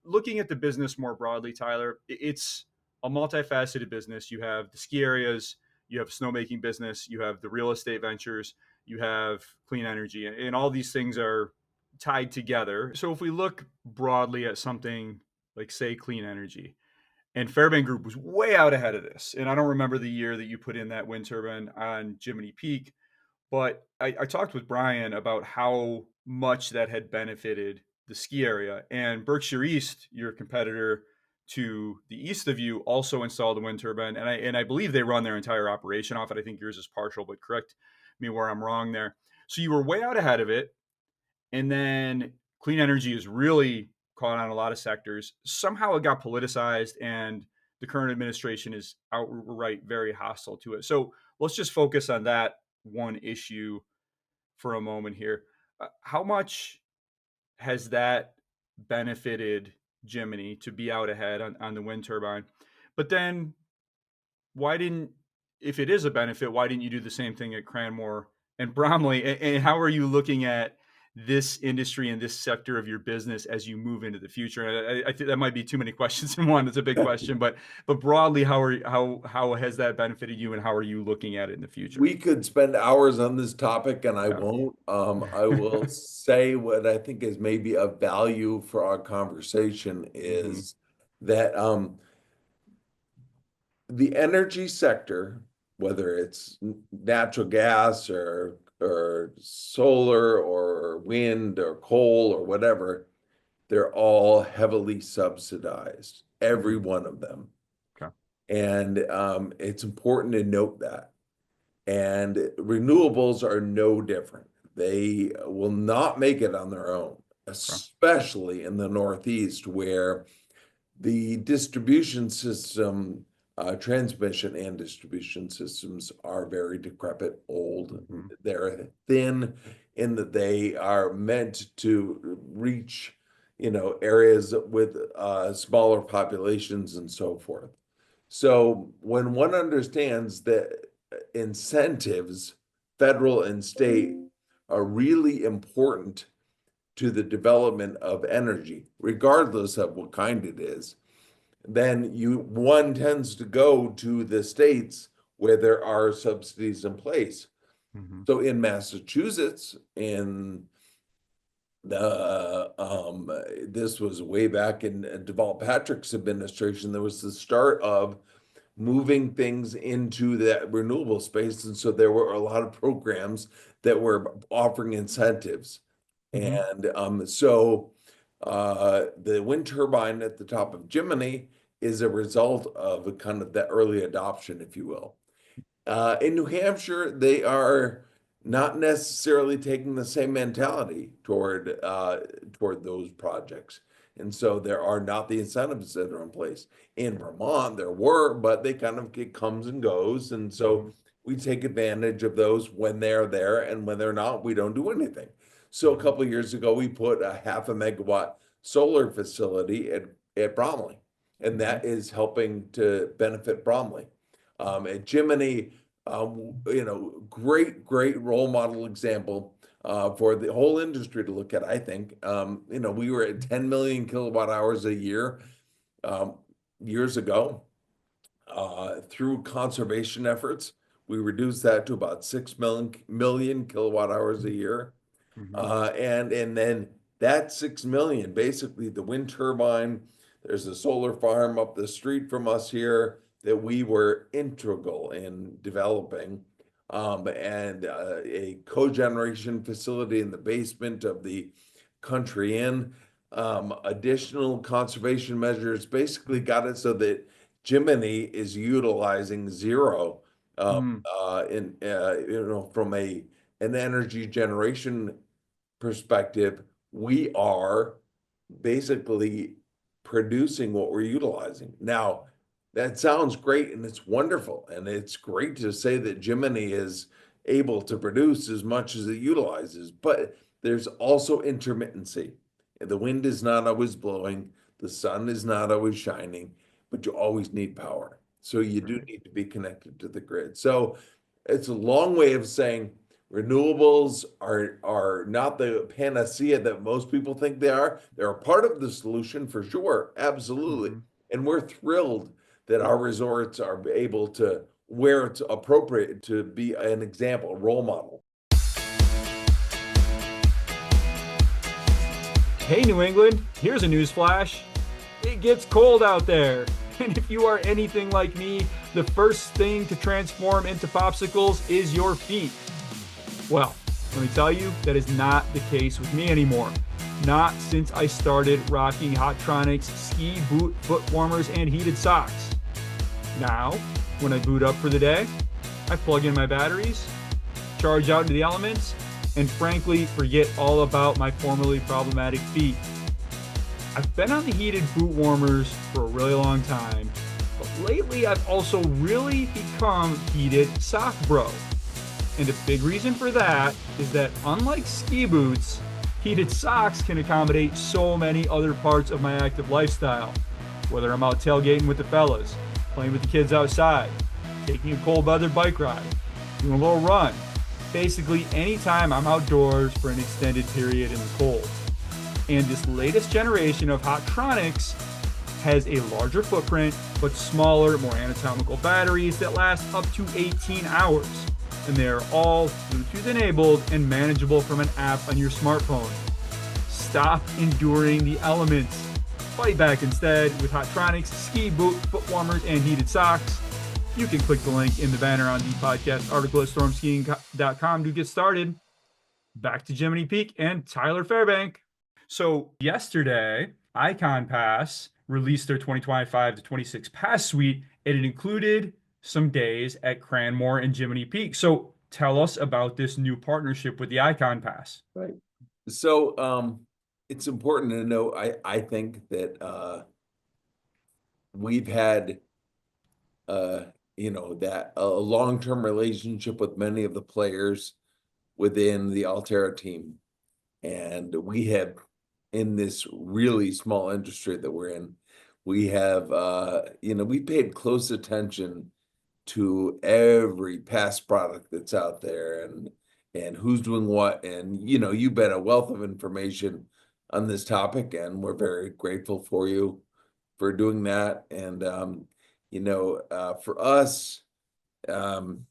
Looking at the business more broadly, Tyler, it's a multifaceted business. You have the ski areas, you have snowmaking business, you have the real estate ventures, you have clean energy, and all these things are tied together. So if we look broadly at something like, say, clean energy, and Fairbank Group was way out ahead of this. And I don't remember the year that you put in that wind turbine on Jiminy Peak, but I talked with Brian about how much that had benefited the ski area. And Berkshire East, your competitor to the east of you, also installed a wind turbine. And I believe they run their entire operation off it. I think yours is partial, but correct me where I'm wrong there. So you were way out ahead of it. And then clean energy is really caught on a lot of sectors. Somehow it got politicized, and the current administration is outright very hostile to it. So let's just focus on that one issue for a moment here. How much has that benefited Jiminy to be out ahead on the wind turbine? But then why didn't, if it is a benefit, why didn't you do the same thing at Cranmore and Bromley? And how are you looking at this industry and this sector of your business as you move into the future? And I think that might be too many questions in one. It's a big question, but broadly, how has that benefited you, and how are you looking at it in the future? We could spend hours on this topic, and I won't. I will say what I think is maybe of value for our conversation Mm-hmm. is that the energy sector, whether it's natural gas or solar or wind or coal or whatever, they're all heavily subsidized, every Mm-hmm. one of them. Okay. And it's important to note that. And renewables are no different. They will not make it on their own, Okay. especially in the Northeast, where the distribution system, transmission and distribution systems are very decrepit, old. Mm-hmm. They're thin in that they are meant to reach, areas with smaller populations and so forth. So when one understands that incentives, federal and state, are really important to the development of energy, regardless of what kind it is, then one tends to go to the states where there are subsidies in place. Hmm. So in Massachusetts, in this was way back in Deval Patrick's administration, there was the start of moving things into that renewable space. And so there were a lot of programs that were offering incentives. Hmm. And the wind turbine at the top of Jiminy is a result of a kind of that early adoption, if you will. In New Hampshire, they are not necessarily taking the same mentality toward those projects. And so there are not the incentives that are in place. In Vermont, there were, but they kind of it comes and goes. And so Hmm. we take advantage of those when they're there, and when they're not, we don't do anything. So a Hmm. couple of years ago, we put a 0.5 megawatt solar facility at Bromley, and Hmm. that is helping to benefit Bromley. At Jiminy, great role model example for the whole industry to look at, I think. We were at 10 million kilowatt hours a year um, years ago. Through conservation efforts, we reduced that to about 6 million kilowatt hours a year. Hmm. And then that 6 million, basically the wind turbine, there's a solar farm up the street from us here that we were integral in developing. And a cogeneration facility in the basement of the Country Inn. Additional conservation measures basically got it so that Jiminy is utilizing zero Hmm. from an energy generation perspective. We are basically producing what we're utilizing. Now, that sounds great and it's wonderful. And it's great to say that Jiminy is able to produce as much as it utilizes, but there's also intermittency. The wind is not always blowing, the sun is not always shining, but you always need power. So you do Right. need to be connected to the grid. So it's a long way of saying renewables are not the panacea that most people think they are. They're a part of the solution for sure, absolutely. Hmm. And we're thrilled that our resorts are able to, where it's appropriate, to be an example, a role model. Hey, New England, here's a news flash. It gets cold out there. And if you are anything like me, the first thing to transform into popsicles is your feet. Well, let me tell you, that is not the case with me anymore. Not since I started rocking Hotronix ski boot foot warmers and heated socks. Now, when I boot up for the day, I plug in my batteries, charge out into the elements, and frankly forget all about my formerly problematic feet. I've been on the heated boot warmers for a really long time, but lately I've also really become heated sock bro. And a big reason for that is that unlike ski boots, heated socks can accommodate so many other parts of my active lifestyle. Whether I'm out tailgating with the fellas, playing with the kids outside, taking a cold weather bike ride, doing a little run. Basically, anytime I'm outdoors for an extended period in the cold. And this latest generation of Hotronix has a larger footprint, but smaller, more anatomical batteries that last up to 18 hours. And they are all Bluetooth enabled and manageable from an app on your smartphone. Stop enduring the elements. Fight back instead with Hotronix ski boot, foot warmers, and heated socks. You can click the link in the banner on the podcast article at stormskiing.com to get started. Back to Jiminy Peak and Tyler Fairbank. So yesterday, Icon Pass released their 2025 to 26 pass suite, and it included some days at Cranmore and Jiminy Peak. So tell us about this new partnership with the Icon Pass. Right. So it's important to know, I think that we've had that a long-term relationship with many of the players within the Altera team. And we have, in this really small industry that we're in, we have, we paid close attention to every past product that's out there and who's doing what. And, you've been a wealth of information on this topic, and we're very grateful for you for doing that. And, for us, um,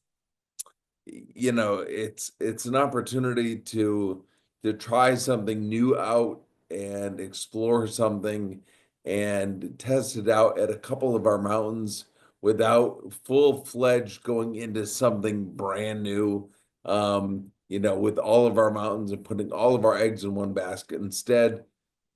it's an opportunity to try something new out and explore something and test it out at a couple of our mountains without full-fledged going into something brand new, with all of our mountains and putting all of our eggs in one basket. Instead,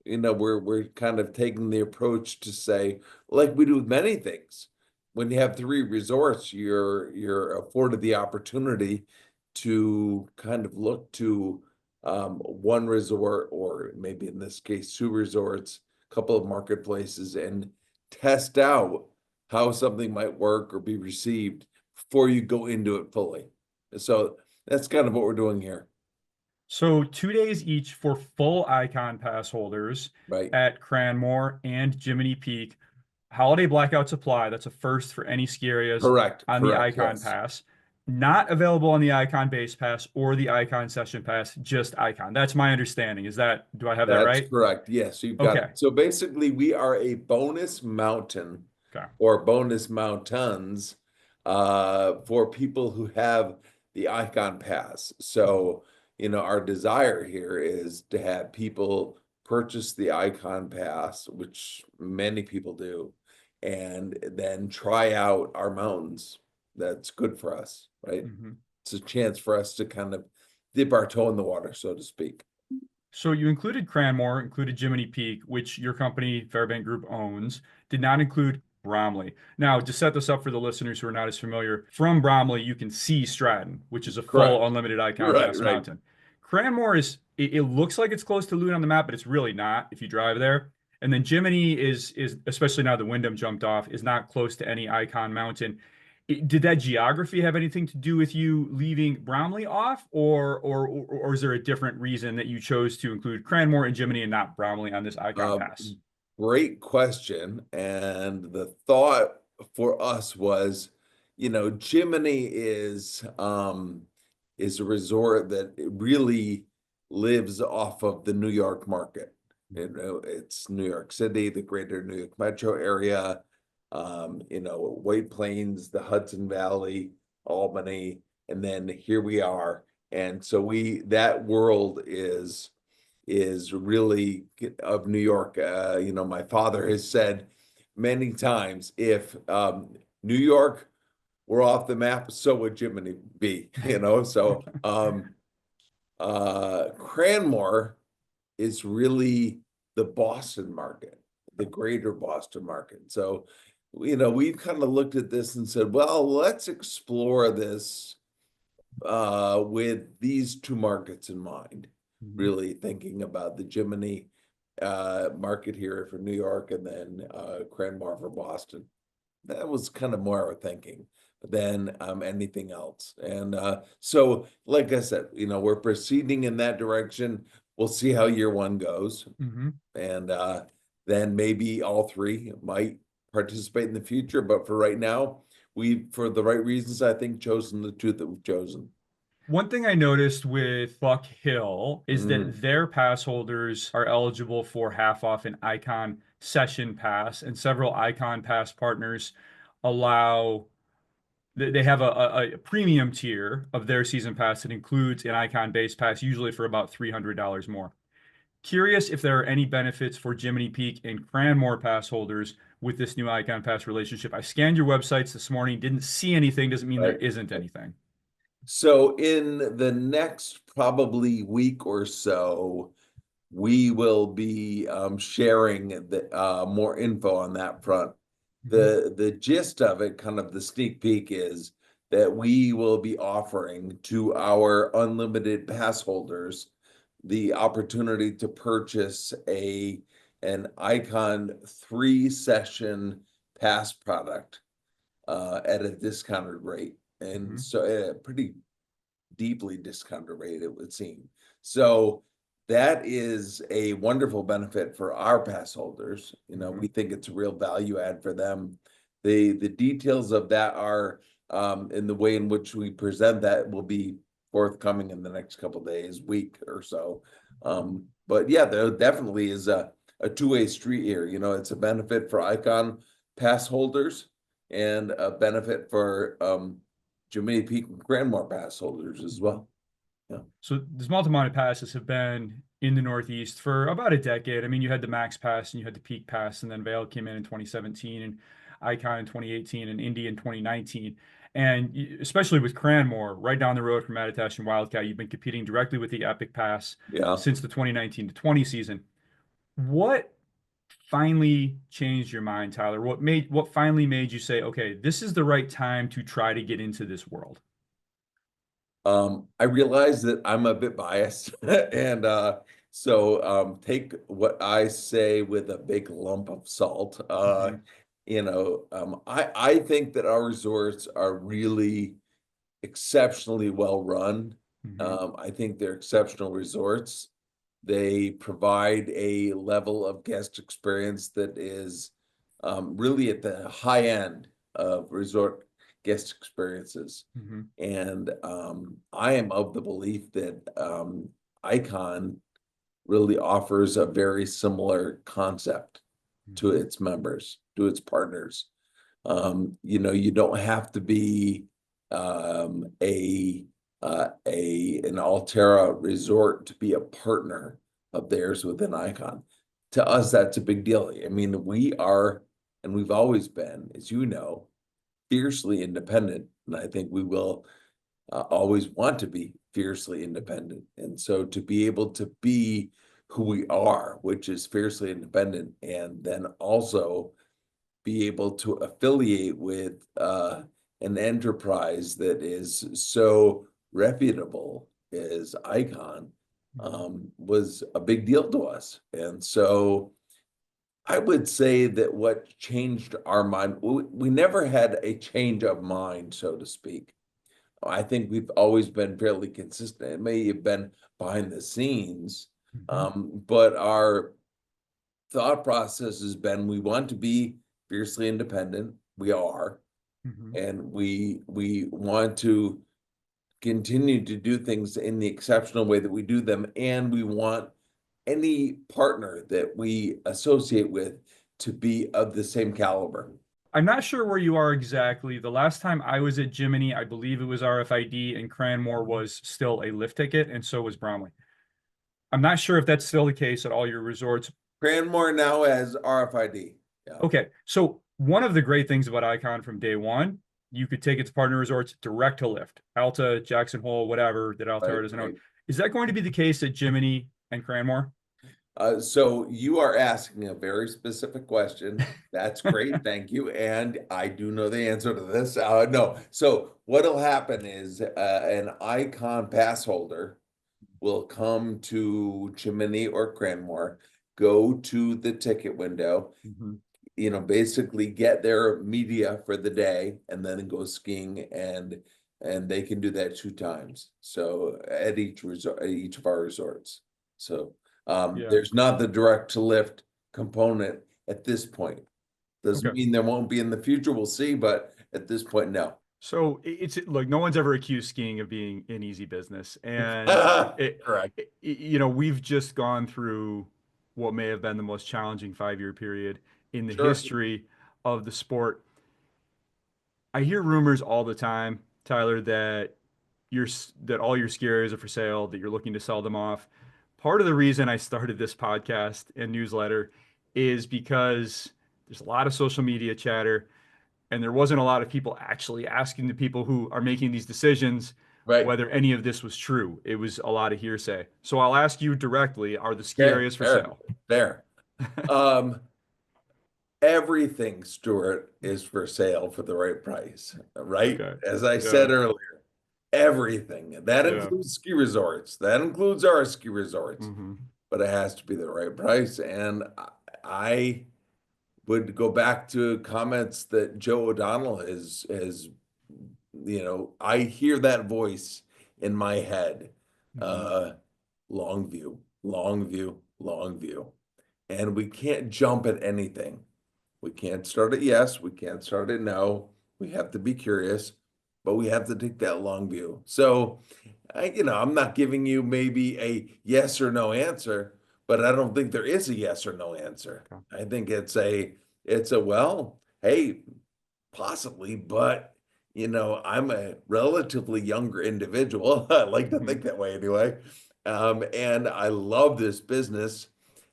we're kind of taking the approach to say, like we do with many things, when you have three resorts, you're afforded the opportunity to kind of look to one resort, or maybe in this case, two resorts, a couple of marketplaces, and test out how something might work or be received before you go into it fully. So that's kind of what we're doing here, So 2 days each for full Icon pass holders right? at Cranmore and Jiminy Peak. Holiday blackout supply. That's a first for any ski areas Correct, on the correct, Icon yes. Pass. Not available on the Icon Base Pass or the Icon Session Pass, just Icon. That's my understanding. Do I have that That's right? correct. Yes, you've got it. Okay. So basically, we are a bonus mountain Okay. or bonus mountains for people who have the Icon Pass. So, our desire here is to have people purchase the Icon Pass, which many people do, and then try out our mountains. That's good for us, right? Mhm. It's a chance for us to kind of dip our toe in the water, so to speak. So you included Cranmore, included Jiminy Peak, which your company, Fairbank Group, owns, did not include Bromley. Now, to set this up for the listeners who are not as familiar, from Bromley, you can see Stratton, which is a full Correct. unlimited Icon Right, Pass right. mountain. Cranmore it looks like it's close to Loon on the map, but it's really not if you drive there. And then Jiminy is especially now the Wyndham jumped off, is not close to any Icon mountain. Did that geography have anything to do with you leaving Bromley off, or is there a different reason that you chose to include Cranmore and Jiminy and not Bromley on this Icon Um, Pass? Great question. And the thought for us was, Jiminy is a resort that it really lives off of the New York market. It's New York City, the greater New York metro area, White Plains, the Hudson Valley, Albany, and then here we are. And so that world is really of New York. My father has said many times, if New York were off the map, so would Jiminy be, So Cranmore is really the Boston market, the greater Boston market. So, we've kind of looked at this and said, well, let's explore this with these two markets in mind, Mhm. really thinking about the Jiminy market here for New York and then Cranmore for Boston. That was kind of more our thinking than anything else. And so, like I said, we're proceeding in that direction. We'll see how year one goes. Mhm. And then maybe all three might participate in the future. But for right now, for the right reasons, I think, chosen the two that we've chosen. One thing I noticed with Buck Hill is Mm, that their pass holders are eligible for half off an Icon Session Pass, and several Icon Pass partners allow they have a premium tier of their season pass that includes an Icon base pass, usually for about $300 more. Curious if there are any benefits for Jiminy Peak and Cranmore pass holders with this new Icon Pass relationship. I scanned your websites this morning, didn't see anything, doesn't mean there right. isn't anything. So in the next probably week or so, we will be sharing more info on that front. Mhm. The gist of it, kind of the sneak peek, is that we will be offering to our unlimited pass holders the opportunity to purchase an Icon 3 session pass product at a discounted rate, and Mhm. so a pretty deeply discounted rate, it would seem. So that is a wonderful benefit for our pass holders. Hmm. We think it's a real value add for them. The details of that are in the way in which we present that will be forthcoming in the next couple days, week or so. But yeah, there definitely is a two-way street here. It's a benefit for Icon pass holders and a benefit for Jiminy Peak and Grandmore pass holders as Hmm. well. Yeah. So the small mounted passes have been in the Northeast for about a decade. I mean, you had the Max Pass and you had the Peak Pass, and then Vail came in 2017, and Icon in 2018, and Indy in 2019. And especially with Cranmore, right down the road from Attitash and Wildcat, you've been competing directly with the Epic Pass Yeah. since the 2019 to 20 season. What finally changed your mind, Tyler? What finally made you say, okay, this is the right time to try to get into this world? I realize that I'm a bit biased and so take what I say with a big lump of salt. Hmm. I think that our resorts are really exceptionally well run. Hmm. I think they're exceptional resorts. They provide a level of guest experience that is really at the high end of resort guest experiences. Hmm. And I am of the belief that Icon really offers a very similar concept to Hmm. its members, to its partners. You don't have to be an Altera resort to be a partner of theirs within Icon. To us, that's a big deal. I mean, we are, and we've always been, as you know, fiercely independent, and I think we will always want to be fiercely independent. And so to be able to be who we are, which is fiercely independent, and then also be able to affiliate with an enterprise that is so reputable as Icon was a big deal to us. And so I would say that what changed our mind, we never had a change of mind, so to speak. I think we've always been fairly consistent. It may have been behind the scenes, Hmm. but our thought process has been we want to be fiercely independent. We are, Hmm. and we want to continue to do things in the exceptional way that we do them, and we want any partner that we associate with to be of the same caliber. I'm not sure where you are exactly. The last time I was at Jiminy, I believe it was RFID, and Cranmore was still a lift ticket, and so was Bromley. I'm not sure if that's still the case at all your resorts. Cranmore now has RFID. Yeah, Okay, so one of the great things about Icon from day one, you could take its partner resorts direct to lift. Alta, Jackson Hole, whatever that right, Altair doesn't own. right. Is that going to be the case at Jiminy and Cranmore? So you are asking a very specific question. That's great, thank you. And I do know the answer to this. No. So what'll happen is an Icon pass holder will come to Jiminy or Cranmore, go to the ticket window, Hmm. basically get their media for the day and then go skiing and they can do that two times. So at each resort, at each of our resorts. So Yeah. there's not the direct to lift component at this point. Doesn't Okay. mean there won't be in the future. We'll see, but at this point, no. So it's look, no one's ever accused skiing of being an easy business. And Correct. we've just gone through what may have been the most challenging 5-year period in the Sure. history of the sport. I hear rumors all the time, Tyler, that that all your ski areas are for sale, that you're looking to sell them off. Part of the reason I started this podcast and newsletter is because there's a lot of social media chatter and there wasn't a lot of people actually asking the people who are making these decisions Right. whether any of this was true. It was a lot of hearsay. So I'll ask you directly, are the ski Okay. areas for There. sale? There. Um, Everything, Stuart, is for sale for the right price, right? Okay. As I Yeah. said earlier, everything. That Yeah. includes ski resorts. That includes our ski resorts, Hmm. but it has to be the right price. And I would go back to comments that Joe O'Donnell has, I hear that voice in my head. Hmm. Uh, Longview. long view, long view. And we can't jump at anything. We can't start at yes, we can't start at no. We have to be curious, but we have to take that long view. So, I'm not giving you maybe a yes or no answer, but I don't think there is a yes or no answer. Okay. I think it's a well, hey, possibly, but I'm a relatively younger individual. I like to Hmm. think that way anyway. And I love this business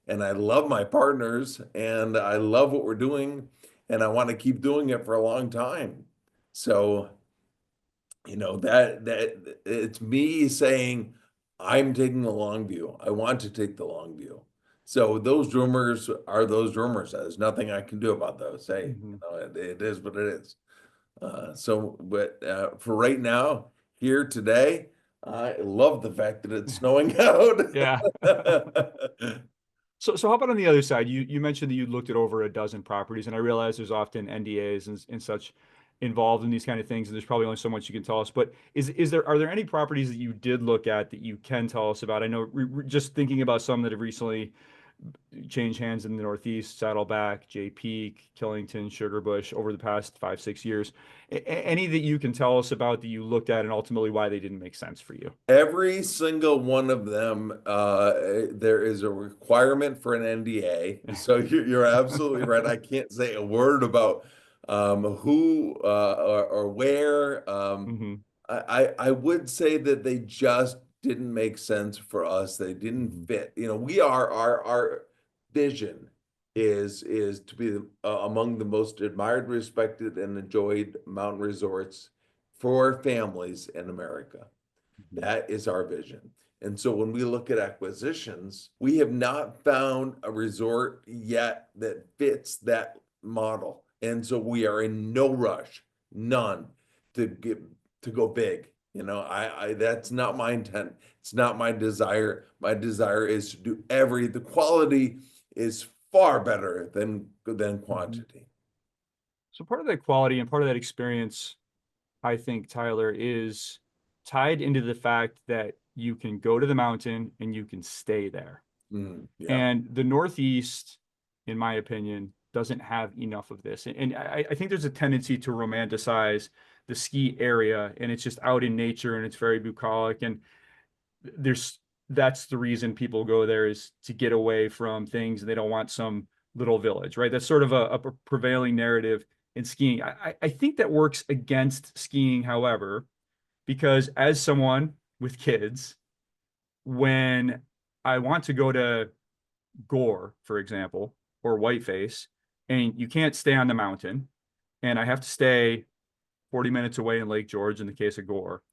and I love my partners and I love what we're doing and I want to keep doing it for a long time. So, that it's me saying I'm taking the long view. I want to take the long view. So those rumors are those rumors. There's nothing I can do about those. Hey, Hmm. it is what it is. But for right now, here today, I love the fact that it's snowing out. Yeah. So how about on the other side? You mentioned that you looked at over a dozen properties, and I realize there's often NDAs and such involved in these kind of things, and there's probably only so much you can tell us. But are there any properties that you did look at that you can tell us about? I know just thinking about some that have recently changed hands in the Northeast, Saddleback, Jay Peak, Killington, Sugarbush over the past 5, 6 years. Any that you can tell us about that you looked at and ultimately why they didn't make sense for you? Every single one of them, there is a requirement for an NDA. So you're absolutely right. I can't say a word about who or where. Hmm. I would say that they just didn't make sense for us. They didn't Hmm. fit. We are our vision is to be among the most admired, respected, and enjoyed mountain resorts for families in America. Hmm. That is our vision. And so when we look at acquisitions, we have not found a resort yet that fits that model. And so we are in no rush, none, to get to go big. I that's not my intent. It's not my desire. My desire is to do the quality is far better than Hmm. quantity. So part of that quality and part of that experience, I think, Tyler, is tied into the fact that you can go to the mountain and you can stay there. Yeah. And the Northeast, in my opinion, doesn't have enough of this. And I think there's a tendency to romanticize the ski area and it's just out in nature and it's very bucolic. And there's that's the reason people go there is to get away from things. They don't want some little village, right? That's sort of a prevailing narrative in skiing. I think that works against skiing, however, because as someone with kids, when I want to go to Gore, for example, or Whiteface, and you can't stay on the mountain, and I have to stay 40 minutes away in Lake George in the case of Gore,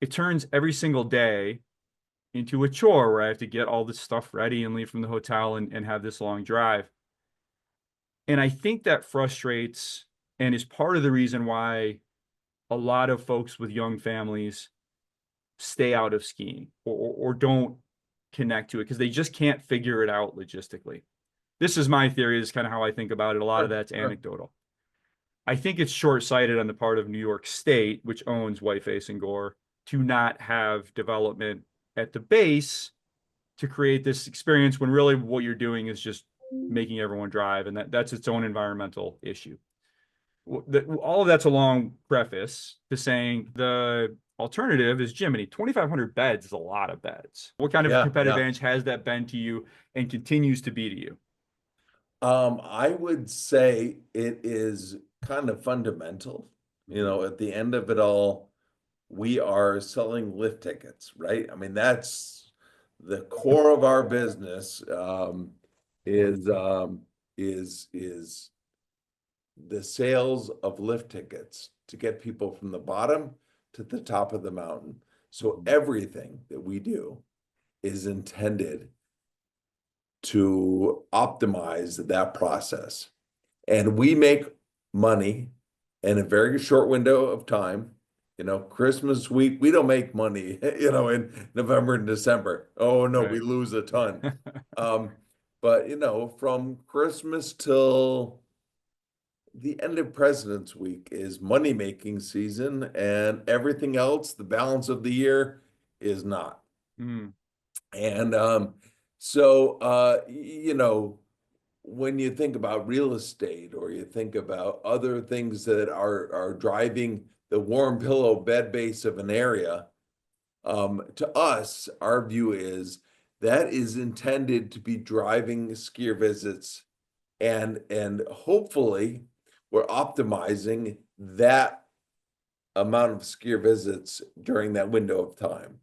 it turns every single day into a chore where I have to get all this stuff ready and leave from the hotel and have this long drive. And I think that frustrates and is part of the reason why a lot of folks with young families stay out of skiing or don't connect to it because they just can't figure it out logistically. This is my theory, this is kind of how I think about it. A lot of Sure, that's sure. anecdotal. I think it's short-sighted on the part of New York State, which owns Whiteface and Gore, to not have development at the base to create this experience when really what you're doing is just making everyone drive, and that's its own environmental issue. All of that's a long preface to saying the alternative is Jiminy. 2,500 beds is a lot of beds. What kind of Yeah, competitive yeah. advantage has that been to you and continues to be to you? I would say it is kind of fundamental. Mhm. At the end of it all, we are selling lift tickets, right? I mean, that's the core of our business, is is the sales of lift tickets to get people from the bottom to the top of the mountain. So Mhm. everything that we do is intended to optimize that process. And we make money in a very short window of time. Christmas week, we don't make money, in November and December. Oh no, we Right. lose a ton. Um, but from Christmas till the end of President's Week is money making season, and everything else, the balance of the year, is not. Mm. And So, when you think about real estate or you think about other things that are driving the warm pillow bed base of an area, to us, our view is that is intended to be driving skier visits, and hopefully we're optimizing that amount of skier visits during that window of time.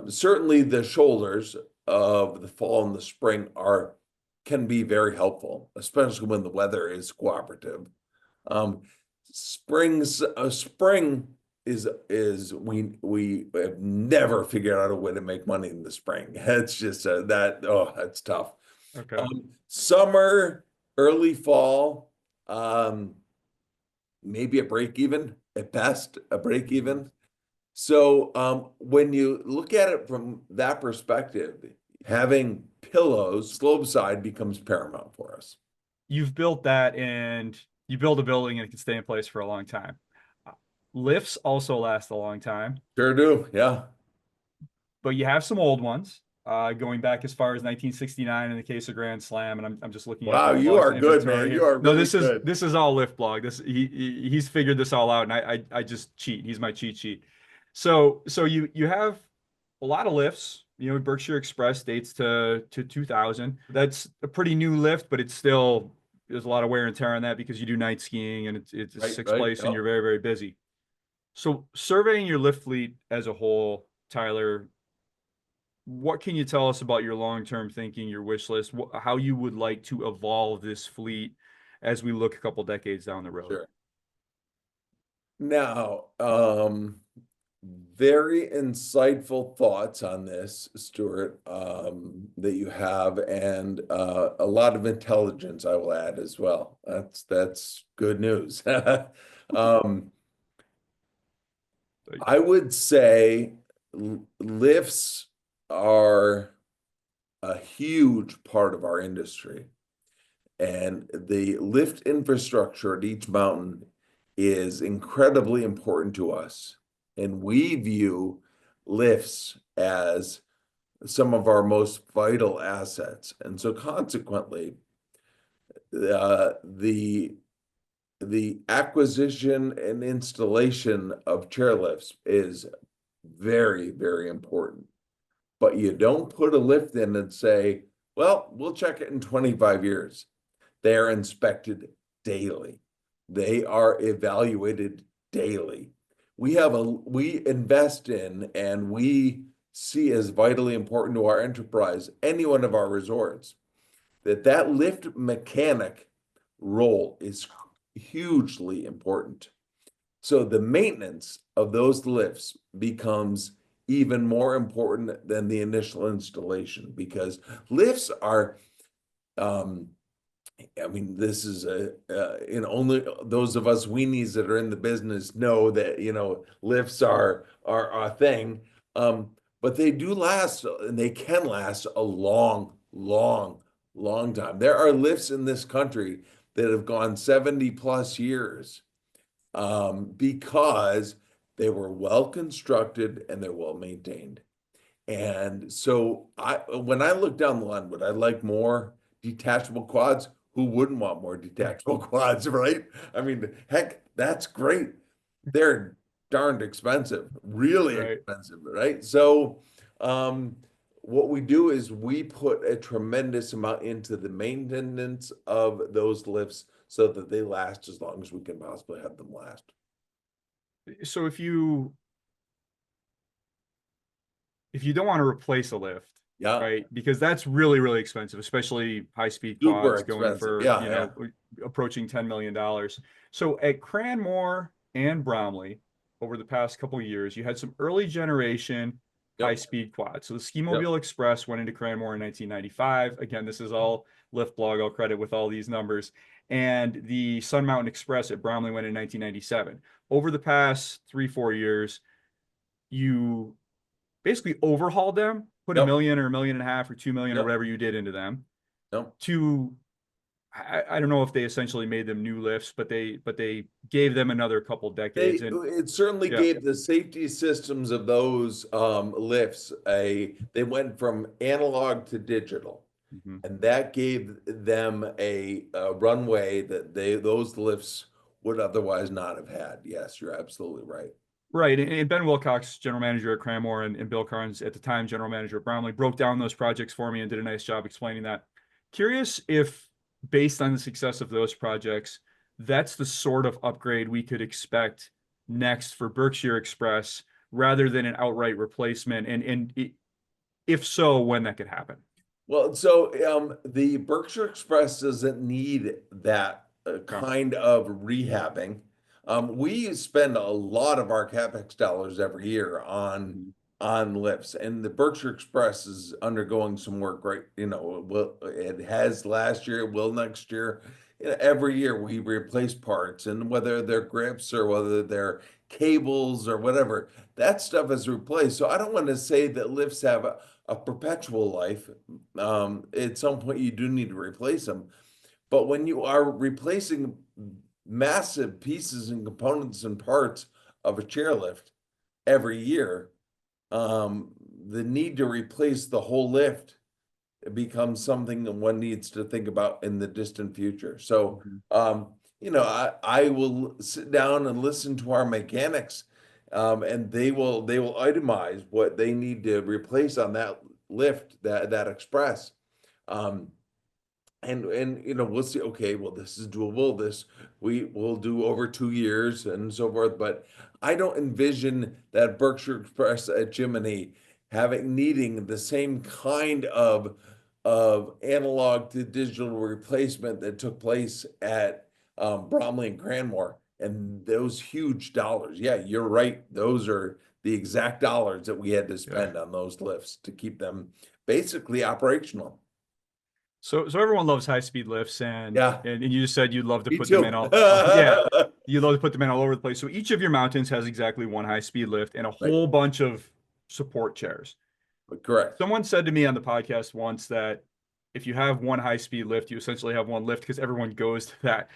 Certainly, the shoulders of the fall and the spring are can be very helpful, especially when the weather is cooperative. Um, spring is we have never figured out a way to make money in the spring. It's just that's tough. Okay. Summer, early fall, maybe a break even at best, a break Mhm. even. So when you look at it from that perspective, having pillows, slope side becomes paramount for us. You've built that and you build a building and it can stay in place for a long time. Uh, Lifts also last a long time, Sure do. Yeah. but you have some old ones, going back as far as 1969 in the case of Grand Slam, and I'm just looking at Wow, Lift you Blog's are good, inventory man. You here. are No, really this is good. this is all Lift Blog. He's figured this all out, and I just cheat. He's my cheat sheet. So you have a lot of lifts. You know, Berkshire Express dates to 2000. That's a pretty new lift, but it's still there's a lot of wear and tear on that because you do night skiing and it's a Right, sixth right. place and Yep. you're very, very busy. So surveying your lift fleet as a whole, Tyler, what can you tell us about your long-term thinking, your wish list, how you would like to evolve this fleet as we look a couple decades down the road? Sure. Now, very insightful thoughts on this, Stuart, that you have, and a lot of intelligence, I will add as well. That's good news. Um, Thank I would say lifts are a huge part of our industry, and the lift infrastructure at each mountain is incredibly important to us. And we view lifts as some of our most vital assets. And so consequently, the acquisition and installation of chairlifts is very, very important. But you don't put a lift in and say, well, we'll check it in 25 years. They are inspected daily. They are evaluated daily. We invest in and we see as vitally important to our enterprise, any one of our resorts, that lift mechanic role is hugely important. So the maintenance of those lifts becomes even more important than the initial installation because lifts are um, I mean, this is only those of us weenies that are in the business know that, lifts are a thing. But they do last and they can last a long, long, long time. There are lifts in this country that have gone 70 plus years, because they were well constructed and they're well maintained. And so when I look down the line, would I like more detachable quads? Who wouldn't want more detachable quads, right? I mean, heck, that's great. They're darned expensive, really Right. expensive, right? So, um, what we do is we put a tremendous amount into the maintenance of those lifts so that they last as long as we can possibly have them last. So if you don't want to replace a lift, Yeah, right? Because that's really, really expensive, especially high speed super quads going expensive. for, Yeah, yeah. approaching $10 million. So at Cranmore and Bromley, over the past couple of years, you had some early generation high Yep, speed quads. So the Ski yep, Mobile Express went into Cranmore in 1995. Again, this is all Lift Blog, I'll credit with all these numbers. And the Sun Mountain Express at Bromley went in 1997. Over the past 3, 4 years, you basically overhauled them, put a yep, million or a million and a half or 2 million or yep, whatever you did into them yep. to I don't know if they essentially made them new lifts, but they gave them another couple decades. And It certainly yeah. gave the safety systems of those lifts they went from analog to digital. Mhm. And that gave them a runway that those lifts would otherwise not have had. Yes, you're absolutely right. Right. And Ben Wilcox, general manager at Cranmore, and Bill Carnes, at the time, general manager at Brownlee, broke down those projects for me and did a nice job explaining that. Curious if, based on the success of those projects, that's the sort of upgrade we could expect next for Berkshire Express rather than an outright replacement. And if so, when that could happen. Well, so the Berkshire Express doesn't need that Okay. kind of rehabbing. We spend a lot of our CapEx dollars every year Mhm. on lifts, and the Berkshire Express is undergoing some work right, it has last year, it will next year. Every year we replace parts, and whether they're grips or whether they're cables or whatever, that stuff is replaced. So I don't want to say that lifts have a perpetual life. At some point you do need to replace them. But when you are replacing massive pieces and components and parts of a chairlift every year, the need to replace the whole lift becomes something that one needs to think about in the distant future. So, Mhm. I will sit down and listen to our mechanics, and they will itemize what they need to replace on that lift, that express. Um, and we'll see, okay, well, this is doable, this we will do over 2 years and so forth, but I don't envision that Berkshire Express at Jiminy having needing the same kind of analog to digital replacement that took place at Bromley and Cranmore, and those huge dollars. Yeah, you're right, those are the exact dollars that we had to Yeah. spend on those lifts to keep them basically operational. So everyone loves high speed lifts, and Yeah. and you just said you'd love to Me put them in too. all. Yeah, you'd love to put them in all over the place. So each of your mountains has exactly one high speed lift and a Right. whole bunch of support chairs. Correct. Someone said to me on the podcast once that if you have one high speed lift, you essentially have one lift because everyone goes to that.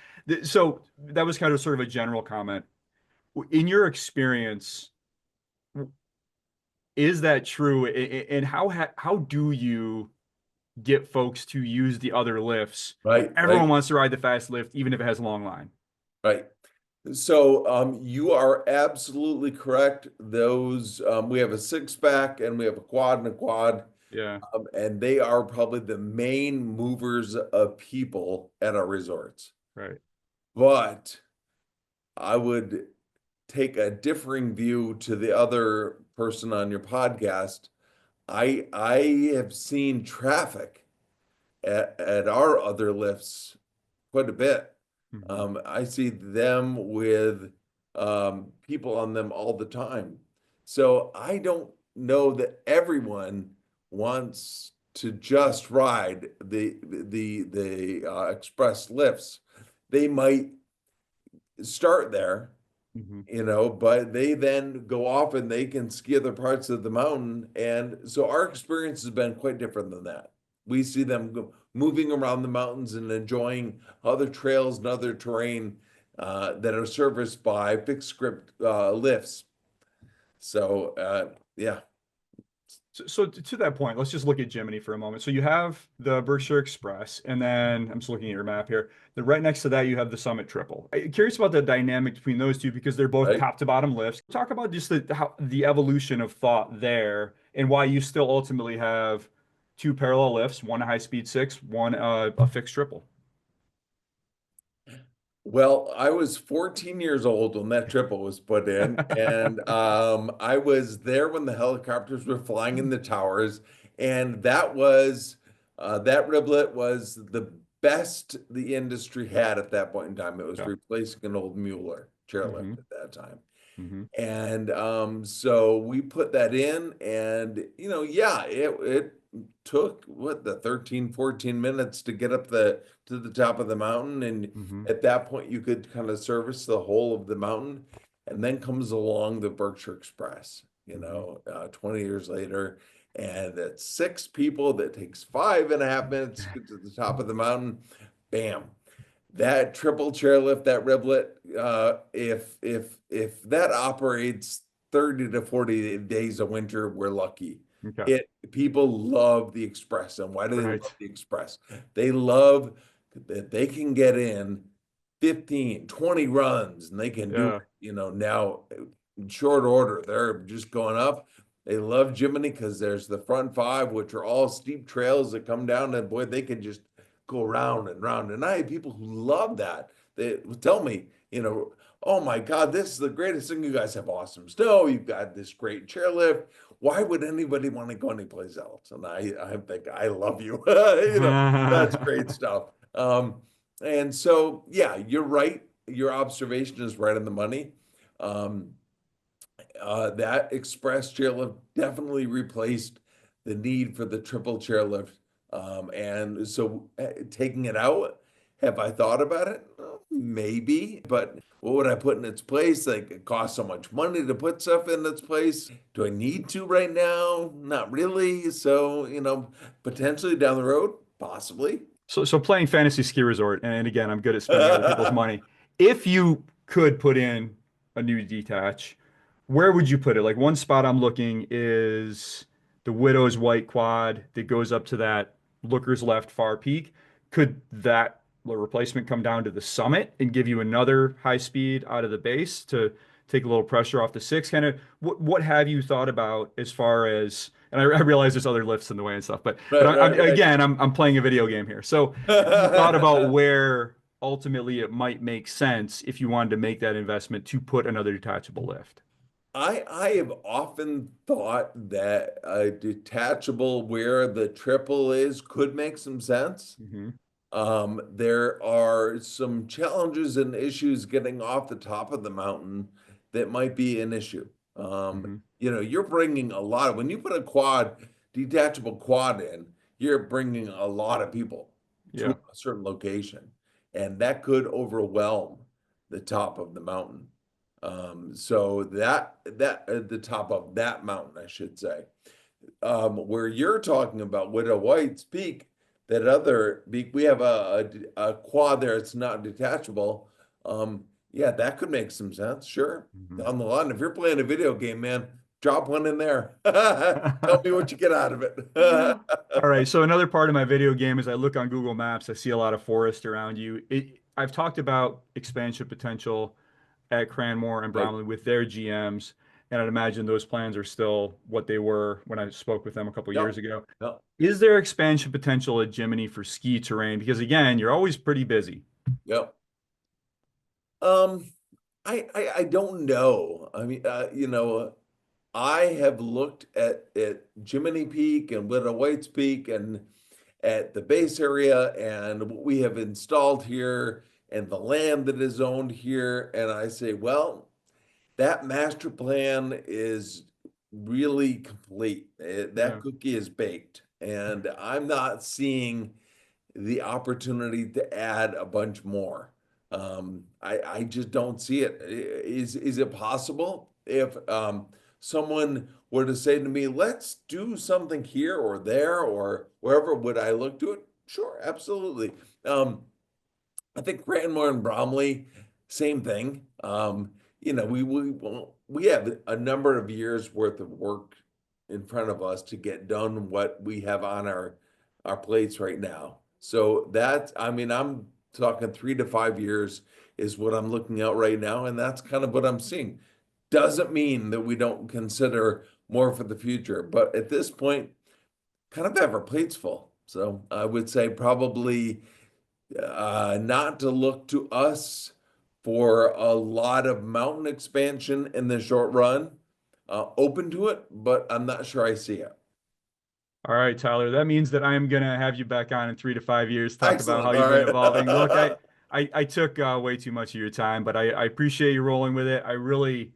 So that was kind of sort of a general comment. In your experience, is that true? And how do you get folks to use the other lifts when Right. everyone Right. wants to ride the fast lift, even if it has a long line? Right. So you are absolutely correct. Those we have a six pack and we have a quad and a quad, Yeah, and they are probably the main movers of people at our resorts. right. But I would take a differing view to the other person on your podcast. I have seen traffic at our other lifts quite a bit. Hmm. I see them with people on them all the time. So I don't know that everyone wants to just ride the express lifts. They might start there, Hmm. but they then go off and they can ski other parts of the mountain. And so our experience has been quite different than that. We see them moving around the mountains and enjoying other trails and other terrain that are serviced by fixed script lifts. So, yeah, So to that point, let's just look at Jiminy for a moment. So you have the Berkshire Express, and then I'm just looking at your map here. Then right next to that, you have the Summit Triple. I'm curious about the dynamic between those two because they're both right. top to bottom lifts. Talk about just the evolution of thought there and why you still ultimately have two parallel lifts, one a high speed six, one a fixed triple. Well, I was 14 years old when that triple was put in, and I was there when the helicopters were flying in the towers, and that riblet was the best the industry had at that point in time. It was Okay. replacing an old Mueller chairlift Hmm. at that time. Hmm. And so we put that in, and yeah, it took what the 13, 14 minutes to get up to the top of the mountain. And Hmm. at that point you could kind of service the whole of the mountain. And then comes along the Berkshire Express, Hmm. 20 years later, and it's six people that takes 5.5 minutes to get to the top of the mountain. bam. That triple chairlift, that riblet, if that operates 30 to 40 days a winter, we're lucky. Okay. It People love the Express. And why do they love Right. the Express? They love that they can get in 15, 20 runs and they can do Yeah. it, now in short order. They're just going up. They love Jiminy because there's the front five, which are all steep trails that come down, and boy, they can just go round and round. And I have people who love that. They tell me, oh my God, this is the greatest thing. You guys have awesome snow. You've got this great chairlift. Why would anybody want to go anyplace else? And I think I love you. That's great stuff. And so, yeah, you're right. Your observation is right on the money. Um, that express chairlift definitely replaced the need for the triple chairlift. And so taking it out, have I thought about it? Maybe, but what would I put in its place? Like it costs so much money to put stuff in its place. Do I need to right now? Not really. So, potentially down the road, possibly. So playing fantasy ski resort, and again, I'm good at spending other people's money. If you could put in a new detach, where would you put it? Like one spot I'm looking is the Widow's White Quad that goes up to that Looker's Left far peak. Could that replacement come down to the summit and give you another high speed out of the base to take a little pressure off the six? Kind of what have you thought about as far as, and I realize there's other lifts in the way and stuff, but Right, right, right. again, I'm playing a video game here. So have you thought about where ultimately it might make sense if you wanted to make that investment to put another detachable lift? I have often thought that a detachable where the triple is could make some sense. Hmm. There are some challenges and issues getting off the top of the mountain that might be an issue. Hmm. You're bringing a lot when you put a detachable quad in, you're bringing a lot of people to Yeah. a certain location, and that could overwhelm the top of the mountain. So that at the top of that mountain, I should say, where you're talking about Widow White's Peak, that other peak, we have a quad there. It's not detachable. Yeah, that could make some sense. Sure, Hmm. down the line, if you're playing a video game, man, drop one in there. Tell me what you get out of it. All right. So another part of my video game is I look on Google Maps, I see a lot of forest around you. I've talked about expansion potential at Cranmore and Right. Bromley with their GMs, and I'd imagine those plans are still what they were when I spoke with them a couple years Yep. ago. Yep. Is there expansion potential at Jiminy for ski terrain? Because again, you're always pretty busy. Yep. Um, I don't know. I mean, I have looked at Jiminy Peak and Widow White's Peak and at the base area and what we have installed here and the land that is owned here. And I say, well, that master plan is really complete. That Yeah. cookie is baked. And I'm not seeing the opportunity to add a bunch more. I just don't see it. Is it possible if someone were to say to me, let's do something here or there or wherever, would I look to it? Sure, absolutely. I think Cranmore and Bromley, same thing. We have a number of years worth of work in front of us to get done what we have on our plates right now. So that, I mean, I'm talking 3 to 5 years is what I'm looking at right now, and that's kind of what I'm seeing. Doesn't mean that we don't consider more for the future, but at this point, kind of have our plates full. So I would say probably not to look to us for a lot of mountain expansion in the short run. Open to it, but I'm not sure I see it. All right, Tyler. That means that I am gonna have you back on in 3 to 5 years, talk about how Excellent. All you've been right. evolving. Look, I took way too much of your time, but I appreciate you rolling with it. I really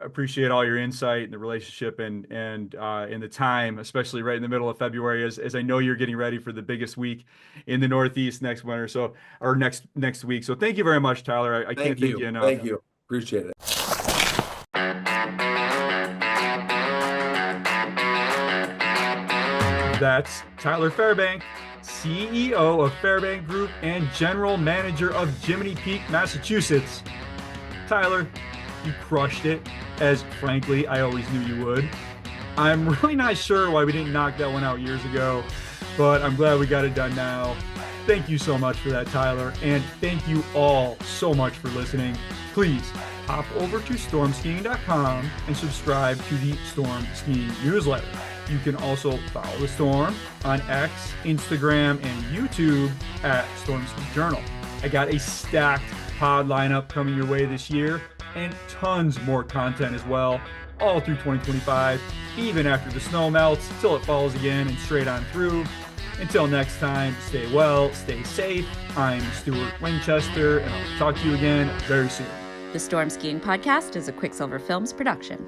appreciate all your insight and the relationship and the time, especially right in the middle of February, as I know you're getting ready for the biggest week in the Northeast next winter, so or next week. So thank you very much, Tyler. I can't Thank thank you you. enough. Thank you. Appreciate it. That's Tyler Fairbank. CEO of Fairbank Group and General Manager of Jiminy Peak, Massachusetts. Tyler, you crushed it, as frankly I always knew you would. I'm really not sure why we didn't knock that one out years ago, but I'm glad we got it done now. Thank you so much for that, Tyler, and thank you all so much for listening. Please hop over to stormskiing.com and subscribe to the Storm Skiing newsletter. You can also follow the Storm on X, Instagram, and YouTube at Storm Ski Journal. I got a stacked pod lineup coming your way this year and tons more content as well, all through 2025, even after the snow melts, till it falls again and straight on through. Until next time, stay well, stay safe. I'm Stuart Winchester, and I'll talk to you again very soon. The Storm Skiing Podcast is a Quicksilver Films production.